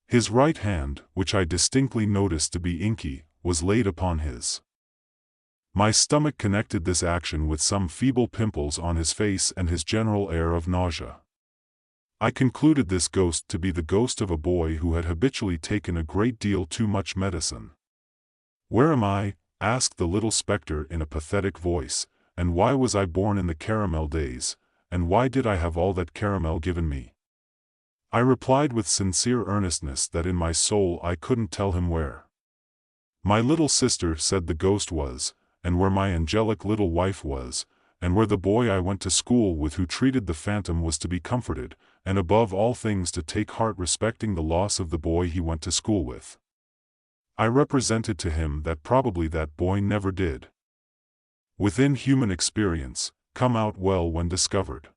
His right hand, which I distinctly noticed to be inky, was laid upon his. My stomach connected this action with some feeble pimples on his face and his general air of nausea. I concluded this ghost to be the ghost of a boy who had habitually taken a great deal too much medicine. "Where am I?" asked the little spectre in a pathetic voice, "and why was I born in the caramel days, and why did I have all that caramel given me?" I replied with sincere earnestness that in my soul I couldn't tell him where. My little sister said the ghost was, and where my angelic little wife was, and where the boy I went to school with who treated the phantom was to be comforted, and above all things to take heart respecting the loss of the boy he went to school with. I represented to him that probably that boy never did, within human experience, come out well when discovered.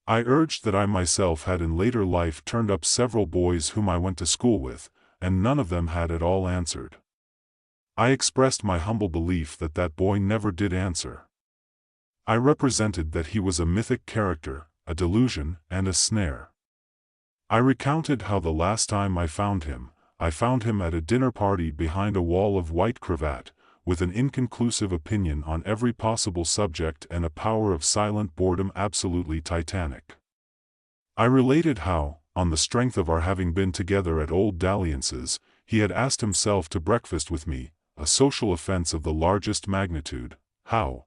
I urged that I myself had in later life turned up several boys whom I went to school with, and none of them had at all answered. I expressed my humble belief that that boy never did answer. I represented that he was a mythic character, a delusion, and a snare. I recounted how the last time I found him at a dinner party behind a wall of white cravat, with an inconclusive opinion on every possible subject and a power of silent boredom absolutely titanic. I related how, on the strength of our having been together at old Dalliance's, he had asked himself to breakfast with me, a social offense of the largest magnitude, how,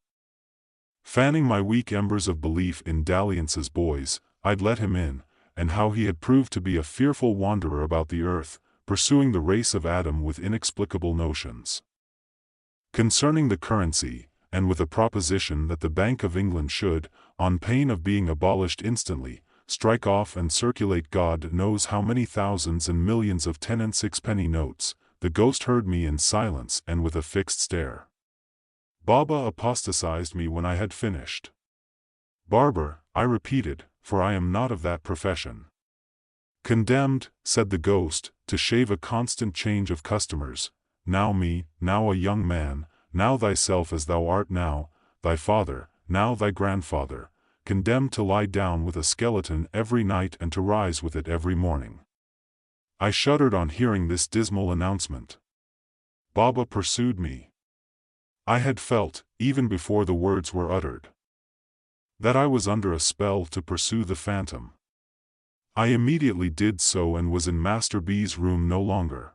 fanning my weak embers of belief in Dalliance's boys, I'd let him in, and how he had proved to be a fearful wanderer about the earth, pursuing the race of Adam with inexplicable notions concerning the currency, and with a proposition that the Bank of England should, on pain of being abolished instantly, strike off and circulate God knows how many thousands and millions of 10 and 6-penny notes. The ghost heard me in silence and with a fixed stare. Baba apostatized me when I had finished. "Barber," I repeated, "for I am not of that profession." "Condemned," said the ghost, "to shave a constant change of customers, now me, now a young man, now thyself as thou art now, thy father, now thy grandfather, condemned to lie down with a skeleton every night and to rise with it every morning." I shuddered on hearing this dismal announcement. Baba pursued me. I had felt, even before the words were uttered, that I was under a spell to pursue the phantom. I immediately did so and was in Master B's room no longer.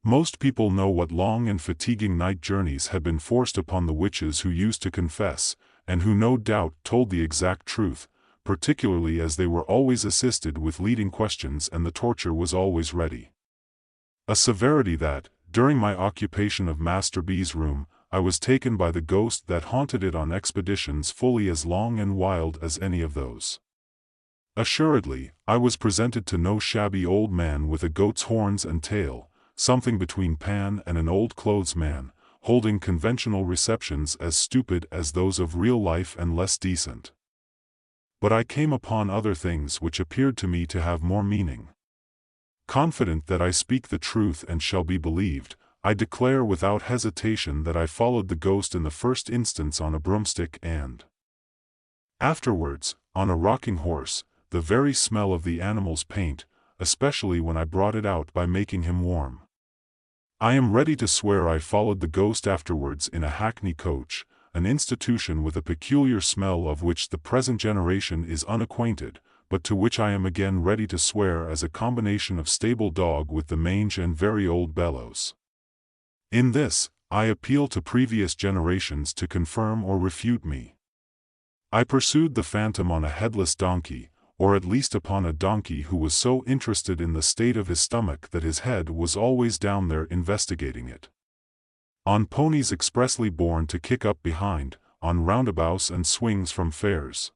Most people know what long and fatiguing night journeys had been forced upon the witches who used to confess, and who no doubt told the exact truth, particularly as they were always assisted with leading questions and the torture was always ready. A severity that, during my occupation of Master B's room, I was taken by the ghost that haunted it on expeditions fully as long and wild as any of those. Assuredly, I was presented to no shabby old man with a goat's horns and tail, something between Pan and an old clothes man, holding conventional receptions as stupid as those of real life and less decent. But I came upon other things which appeared to me to have more meaning. Confident that I speak the truth and shall be believed, I declare without hesitation that I followed the ghost in the first instance on a broomstick and afterwards, on a rocking horse, the very smell of the animal's paint, especially when I brought it out by making him warm. I am ready to swear I followed the ghost afterwards in a hackney coach, an institution with a peculiar smell of which the present generation is unacquainted, but to which I am again ready to swear as a combination of stable dog with the mange and very old bellows. In this, I appeal to previous generations to confirm or refute me. I pursued the phantom on a headless donkey, or at least upon a donkey who was so interested in the state of his stomach that his head was always down there investigating it. On ponies expressly born to kick up behind, on roundabouts and swings from fairs.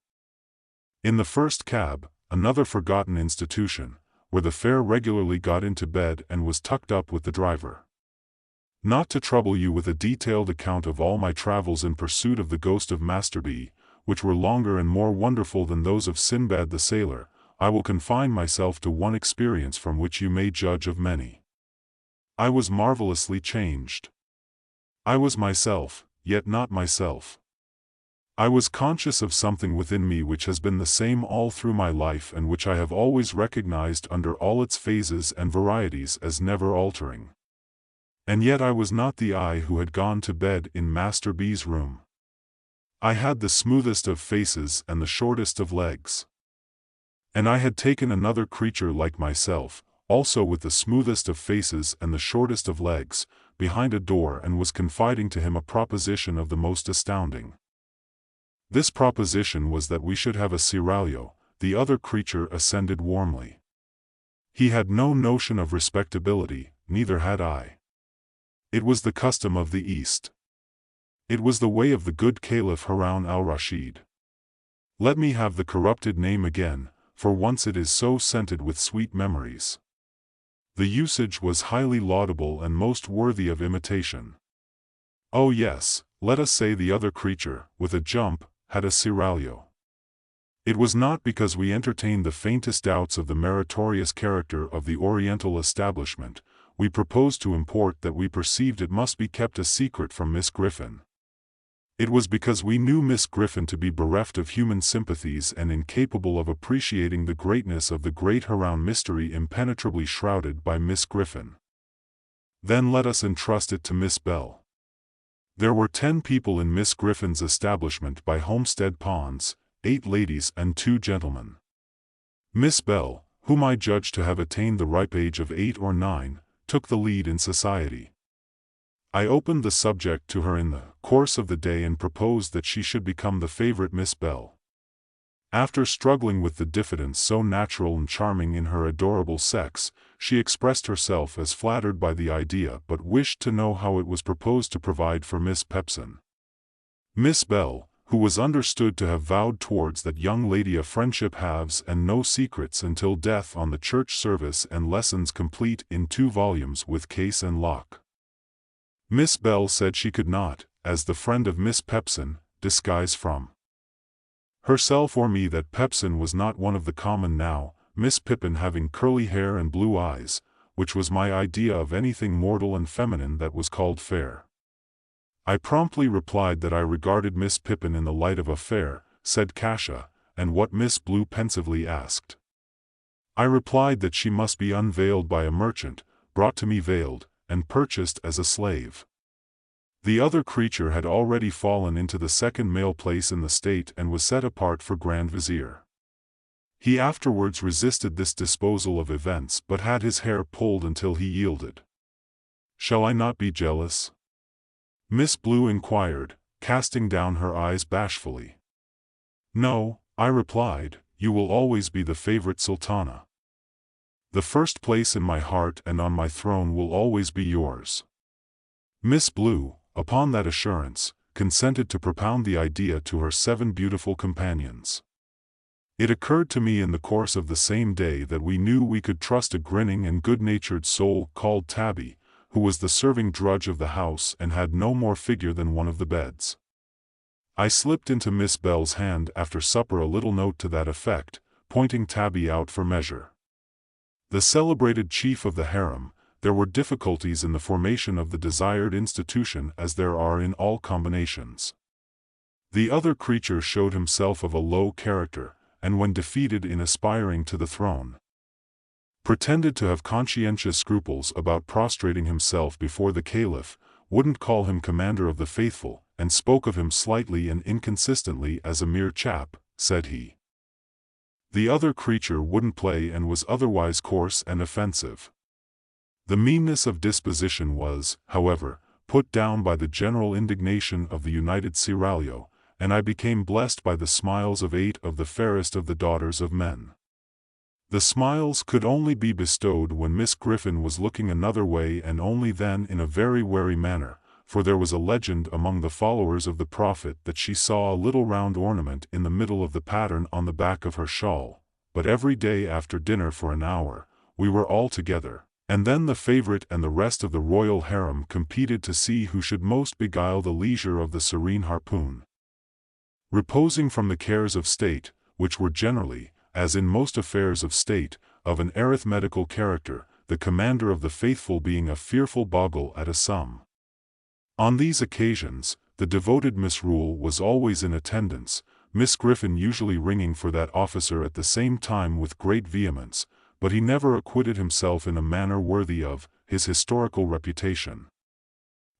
In the first cab, another forgotten institution, where the fare regularly got into bed and was tucked up with the driver. Not to trouble you with a detailed account of all my travels in pursuit of the ghost of Master B, which were longer and more wonderful than those of Sinbad the Sailor, I will confine myself to one experience from which you may judge of many. I was marvelously changed. I was myself, yet not myself. I was conscious of something within me which has been the same all through my life and which I have always recognized under all its phases and varieties as never altering. And yet I was not the I who had gone to bed in Master B's room. I had the smoothest of faces and the shortest of legs. And I had taken another creature like myself, also with the smoothest of faces and the shortest of legs, behind a door and was confiding to him a proposition of the most astounding. This proposition was that we should have a seraglio. The other creature assented warmly. He had no notion of respectability, neither had I. It was the custom of the East. It was the way of the good Caliph Harun al-Rashid. Let me have the corrupted name again, for once it is so scented with sweet memories. The usage was highly laudable and most worthy of imitation. Oh yes, let us say the other creature, with a jump, had a seraglio. It was not because we entertained the faintest doubts of the meritorious character of the Oriental establishment. We proposed to import that we perceived it must be kept a secret from Miss Griffin. It was because we knew Miss Griffin to be bereft of human sympathies and incapable of appreciating the greatness of the great Harun mystery impenetrably shrouded by Miss Griffin. Then let us entrust it to Miss Bell. There were 10 people in Miss Griffin's establishment by Homestead Ponds, 8 ladies and 2 gentlemen. Miss Bell, whom I judged to have attained the ripe age of 8 or 9, took the lead in society. I opened the subject to her in the course of the day and proposed that she should become the favorite Miss Bell. After struggling with the diffidence so natural and charming in her adorable sex, she expressed herself as flattered by the idea but wished to know how it was proposed to provide for Miss Pepsin. Miss Bell, who was understood to have vowed towards that young lady a friendship halves and no secrets until death on the church service and lessons complete in 2 volumes with case and lock. Miss Bell said she could not, as the friend of Miss Pepsin, disguise from herself or me that Pepsin was not one of the common now, Miss Pippin having curly hair and blue eyes, which was my idea of anything mortal and feminine that was called fair. I promptly replied that I regarded Miss Pippin in the light of a fair, said Cassia, and what Miss Blue pensively asked. I replied that she must be unveiled by a merchant, brought to me veiled, and purchased as a slave. The other creature had already fallen into the second male place in the state and was set apart for Grand Vizier. He afterwards resisted this disposal of events but had his hair pulled until he yielded. Shall I not be jealous? Miss Blue inquired, casting down her eyes bashfully. No, I replied, you will always be the favorite sultana. The first place in my heart and on my throne will always be yours. Miss Blue, upon that assurance, consented to propound the idea to her 7 beautiful companions. It occurred to me in the course of the same day that we knew we could trust a grinning and good-natured soul called Tabby, who was the serving drudge of the house and had no more figure than one of the beds. I slipped into Miss Bell's hand after supper a little note to that effect, pointing Tabby out for measure. The celebrated chief of the harem, there were difficulties in the formation of the desired institution as there are in all combinations. The other creature showed himself of a low character, and when defeated in aspiring to the throne, pretended to have conscientious scruples about prostrating himself before the caliph, wouldn't call him commander of the faithful, and spoke of him slightly and inconsistently as a mere chap, said he. The other creature wouldn't play and was otherwise coarse and offensive. The meanness of disposition was, however, put down by the general indignation of the united seraglio, and I became blessed by the smiles of 8 of the fairest of the daughters of men. The smiles could only be bestowed when Miss Griffin was looking another way, and only then in a very wary manner, for there was a legend among the followers of the prophet that she saw a little round ornament in the middle of the pattern on the back of her shawl. But every day after dinner for an hour, we were all together, and then the favorite and the rest of the royal harem competed to see who should most beguile the leisure of the serene harpoon. Reposing from the cares of state, which were generally, as in most affairs of state, of an arithmetical character, the commander of the faithful being a fearful boggle at a sum. On these occasions, the devoted Misrule was always in attendance, Miss Griffin usually ringing for that officer at the same time with great vehemence, but he never acquitted himself in a manner worthy of his historical reputation.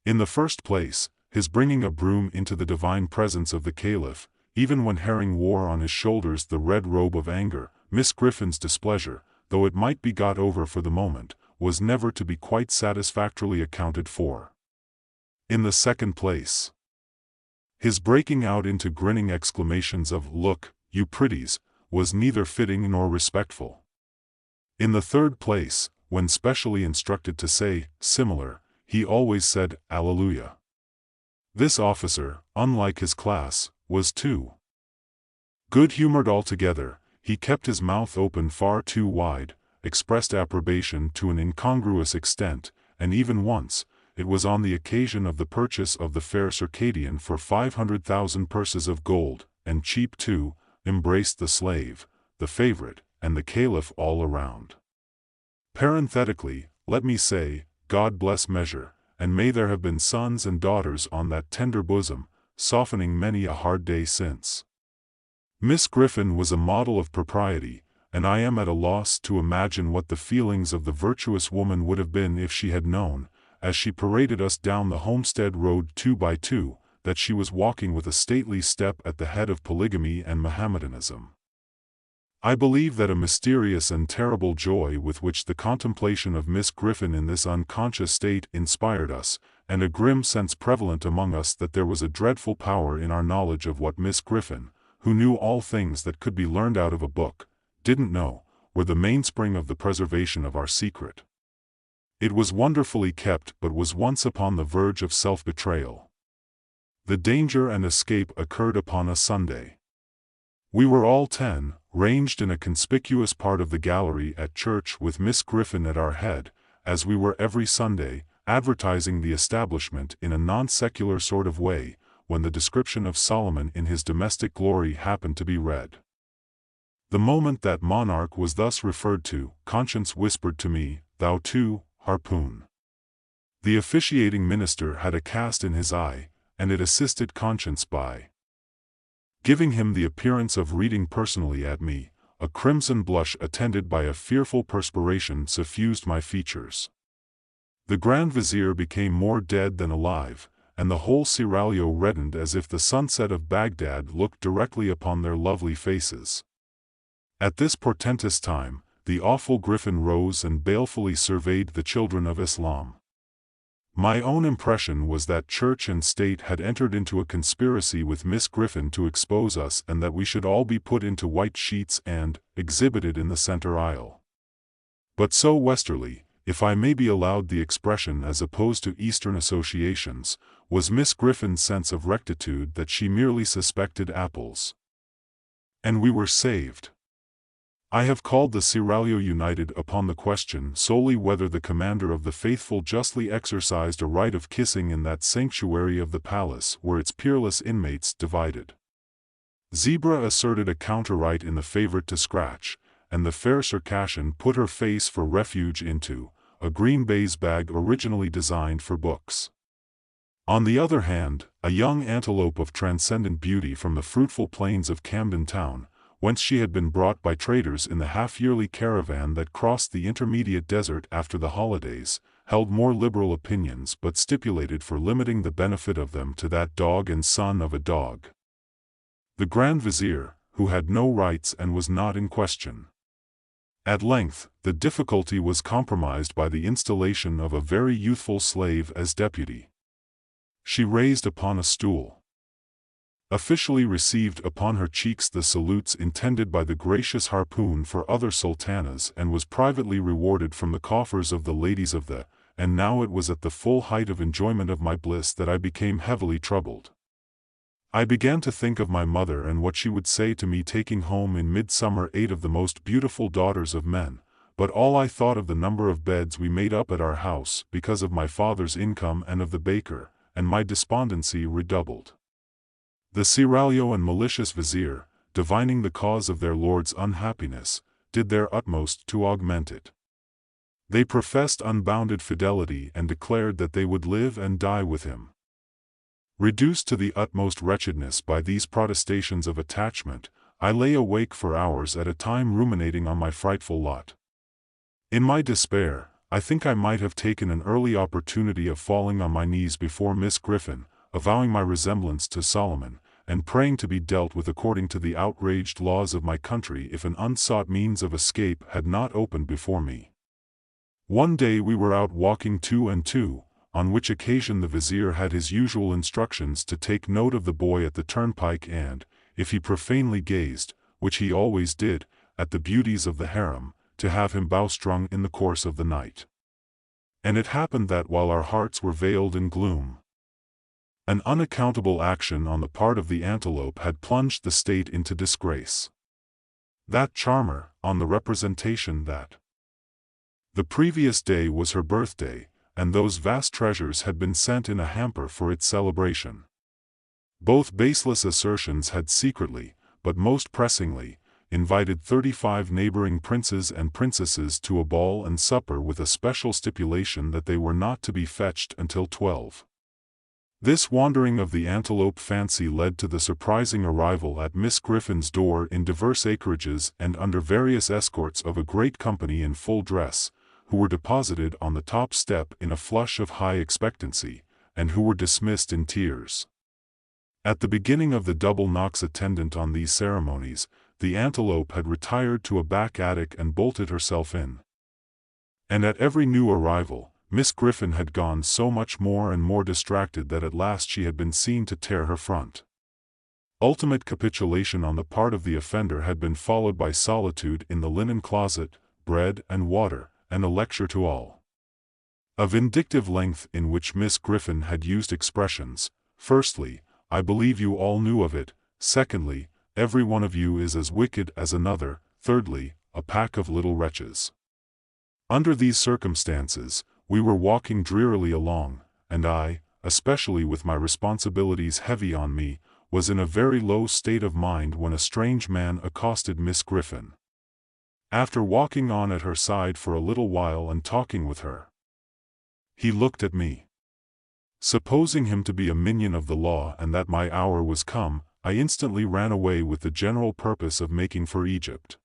In the first place, his bringing a broom into the divine presence of the Caliph, even when Herring wore on his shoulders the red robe of anger, Miss Griffin's displeasure, though it might be got over for the moment, was never to be quite satisfactorily accounted for. In the second place, his breaking out into grinning exclamations of "Look, you pretties," was neither fitting nor respectful. In the third place, when specially instructed to say "similar," he always said "Alleluia." This officer, unlike his class, was too good-humored altogether. He kept his mouth open far too wide, expressed approbation to an incongruous extent, and even once, it was on the occasion of the purchase of the fair Circadian for 500,000 purses of gold, and cheap too, embraced the slave, the favorite, and the caliph all around. Parenthetically, let me say, God bless measure, and may there have been sons and daughters on that tender bosom, softening many a hard day since. Miss Griffin was a model of propriety, and I am at a loss to imagine what the feelings of the virtuous woman would have been if she had known, as she paraded us down the homestead road 2 by 2, that she was walking with a stately step at the head of polygamy and Mohammedanism. I believe that a mysterious and terrible joy with which the contemplation of Miss Griffin in this unconscious state inspired us, and a grim sense prevalent among us that there was a dreadful power in our knowledge of what Miss Griffin, who knew all things that could be learned out of a book, didn't know, were the mainspring of the preservation of our secret. It was wonderfully kept, but was once upon the verge of self-betrayal. The danger and escape occurred upon a Sunday. We were all 10, ranged in a conspicuous part of the gallery at church with Miss Griffin at our head, as we were every Sunday, advertising the establishment in a non-secular sort of way, when the description of Solomon in his domestic glory happened to be read. The moment that monarch was thus referred to, conscience whispered to me, "Thou too, harpoon." The officiating minister had a cast in his eye, and it assisted conscience by giving him the appearance of reading personally at me. A crimson blush attended by a fearful perspiration suffused my features. The Grand Vizier became more dead than alive, and the whole seraglio reddened as if the sunset of Baghdad looked directly upon their lovely faces. At this portentous time, the awful Griffin rose and balefully surveyed the children of Islam. My own impression was that church and state had entered into a conspiracy with Miss Griffin to expose us, and that we should all be put into white sheets and exhibited in the center aisle. But so westerly, if I may be allowed the expression as opposed to Eastern associations, was Miss Griffin's sense of rectitude that she merely suspected apples. And we were saved. I have called the seraglio united upon the question solely whether the commander of the faithful justly exercised a right of kissing in that sanctuary of the palace where its peerless inmates divided. Zebra asserted a counter-right in the favorite to scratch, and the fair Circassian put her face for refuge into a green baize bag originally designed for books. On the other hand, a young antelope of transcendent beauty from the fruitful plains of Camden Town, whence she had been brought by traders in the half-yearly caravan that crossed the intermediate desert after the holidays, held more liberal opinions but stipulated for limiting the benefit of them to that dog and son of a dog. The Grand Vizier, who had no rights and was not in question. At length, the difficulty was compromised by the installation of a very youthful slave as deputy. She raised upon a stool. Officially received upon her cheeks the salutes intended by the gracious harpoon for other sultanas and was privately rewarded from the coffers of the ladies of the, and now it was at the full height of enjoyment of my bliss that I became heavily troubled. I began to think of my mother and what she would say to me taking home in midsummer 8 of the most beautiful daughters of men, but all I thought of the number of beds we made up at our house because of my father's income and of the baker, and my despondency redoubled. The seraglio and malicious vizier, divining the cause of their lord's unhappiness, did their utmost to augment it. They professed unbounded fidelity and declared that they would live and die with him. Reduced to the utmost wretchedness by these protestations of attachment, I lay awake for hours at a time ruminating on my frightful lot. In my despair, I think I might have taken an early opportunity of falling on my knees before Miss Griffin, avowing my resemblance to Solomon, and praying to be dealt with according to the outraged laws of my country if an unsought means of escape had not opened before me. One day we were out walking 2 and 2, on which occasion the vizier had his usual instructions to take note of the boy at the turnpike and, if he profanely gazed, which he always did, at the beauties of the harem, to have him bowstrung in the course of the night. And it happened that while our hearts were veiled in gloom, an unaccountable action on the part of the antelope had plunged the state into disgrace. That charmer, on the representation that the previous day was her birthday, and those vast treasures had been sent in a hamper for its celebration. Both baseless assertions had secretly, but most pressingly, invited 35 neighboring princes and princesses to a ball and supper with a special stipulation that they were not to be fetched until 12. This wandering of the antelope fancy led to the surprising arrival at Miss Griffin's door in diverse acreages and under various escorts of a great company in full dress, who were deposited on the top step in a flush of high expectancy, and who were dismissed in tears. At the beginning of the double knocks attendant on these ceremonies, the antelope had retired to a back attic and bolted herself in. And at every new arrival, Miss Griffin had gone so much more and more distracted that at last she had been seen to tear her front. Ultimate capitulation on the part of the offender had been followed by solitude in the linen closet, bread and water, and a lecture to all. A vindictive length in which Miss Griffin had used expressions, firstly, I believe you all knew of it, secondly, every one of you is as wicked as another, thirdly, a pack of little wretches. Under these circumstances, we were walking drearily along, and I, especially with my responsibilities heavy on me, was in a very low state of mind when a strange man accosted Miss Griffin. After walking on at her side for a little while and talking with her, he looked at me. Supposing him to be a minion of the law and that my hour was come, I instantly ran away with the general purpose of making for Egypt.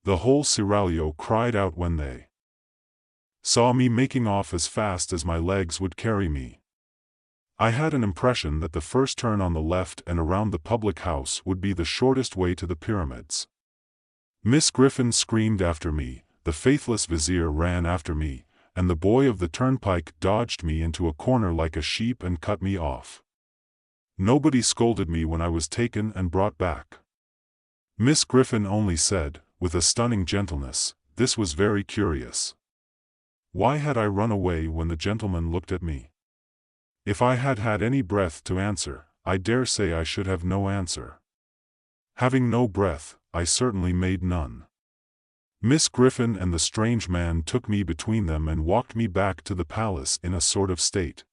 The whole seraglio cried out when they saw me making off as fast as my legs would carry me. I had an impression that the first turn on the left and around the public house would be the shortest way to the pyramids. Miss Griffin screamed after me, the faithless vizier ran after me, and the boy of the turnpike dodged me into a corner like a sheep and cut me off. Nobody scolded me when I was taken and brought back. Miss Griffin only said, with a stunning gentleness, this was very curious. Why had I run away when the gentleman looked at me? If I had had any breath to answer, I dare say I should have no answer. Having no breath, I certainly made none. Miss Griffin and the strange man took me between them and walked me back to the palace in a sort of state.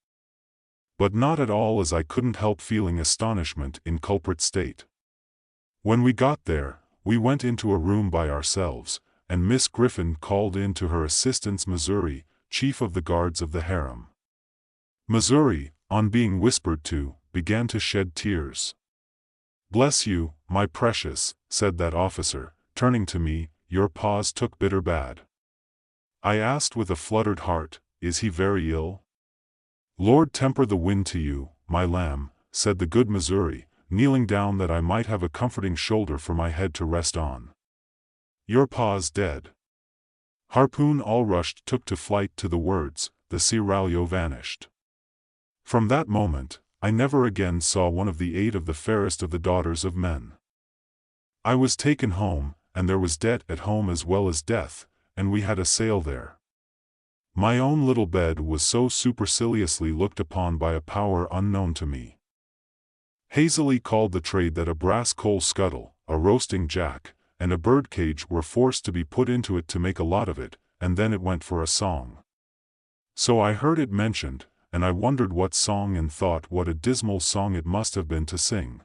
But not at all as I couldn't help feeling astonishment in culprit state. When we got there, we went into a room by ourselves, and Miss Griffin called in to her assistance Missouri, chief of the guards of the harem. Missouri, on being whispered to, began to shed tears. "Bless you, my precious," said that officer, turning to me, "your paws took bitter bad." I asked with a fluttered heart, is he very ill? Lord temper the wind to you, my lamb, said the good Missouri, kneeling down that I might have a comforting shoulder for my head to rest on. Your pa's dead. Harpoon all rushed took to flight to the words, the seraglio vanished. From that moment, I never again saw one of the 8 of the fairest of the daughters of men. I was taken home, and there was debt at home as well as death, and we had a sale there. My own little bed was so superciliously looked upon by a power unknown to me. Hazily called the trade that a brass coal scuttle, a roasting jack, and a birdcage were forced to be put into it to make a lot of it, and then it went for a song. So I heard it mentioned, and I wondered what song and thought what a dismal song it must have been to sing.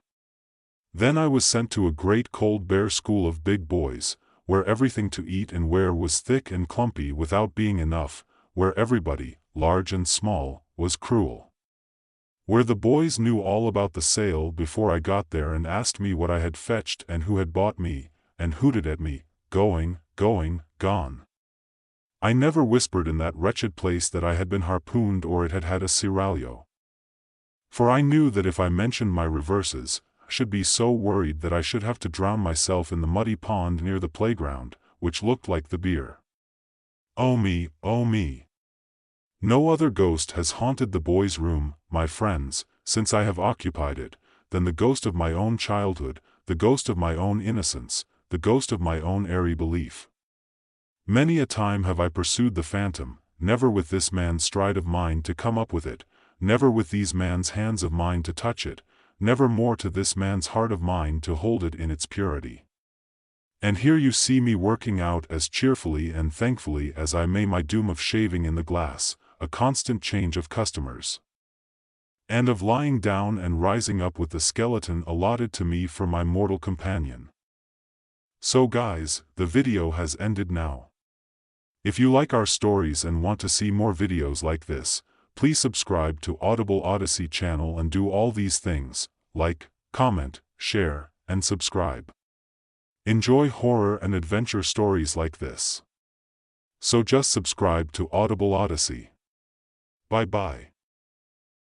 Then I was sent to a great cold bare school of big boys, where everything to eat and wear was thick and clumpy without being enough, where everybody, large and small, was cruel. Where the boys knew all about the sale before I got there and asked me what I had fetched and who had bought me, and hooted at me, going, gone. I never whispered in that wretched place that I had been harpooned or it had had a seraglio. For I knew that if I mentioned my reverses, I should be so worried that I should have to drown myself in the muddy pond near the playground, which looked like the beer. Oh me, oh me. No other ghost has haunted the boys' room, my friends, since I have occupied it, than the ghost of my own childhood, the ghost of my own innocence, the ghost of my own airy belief. Many a time have I pursued the phantom, never with this man's stride of mine to come up with it, never with these man's hands of mine to touch it, never more to this man's heart of mine to hold it in its purity. And here you see me working out as cheerfully and thankfully as I may my doom of shaving in the glass, a constant change of customers, and of lying down and rising up with the skeleton allotted to me for my mortal companion. So guys, the video has ended now. If you like our stories and want to see more videos like this, please subscribe to Audible Odyssey channel and do all these things, like, comment, share, and subscribe. Enjoy horror and adventure stories like this. So just subscribe to Audible Odyssey. Bye bye.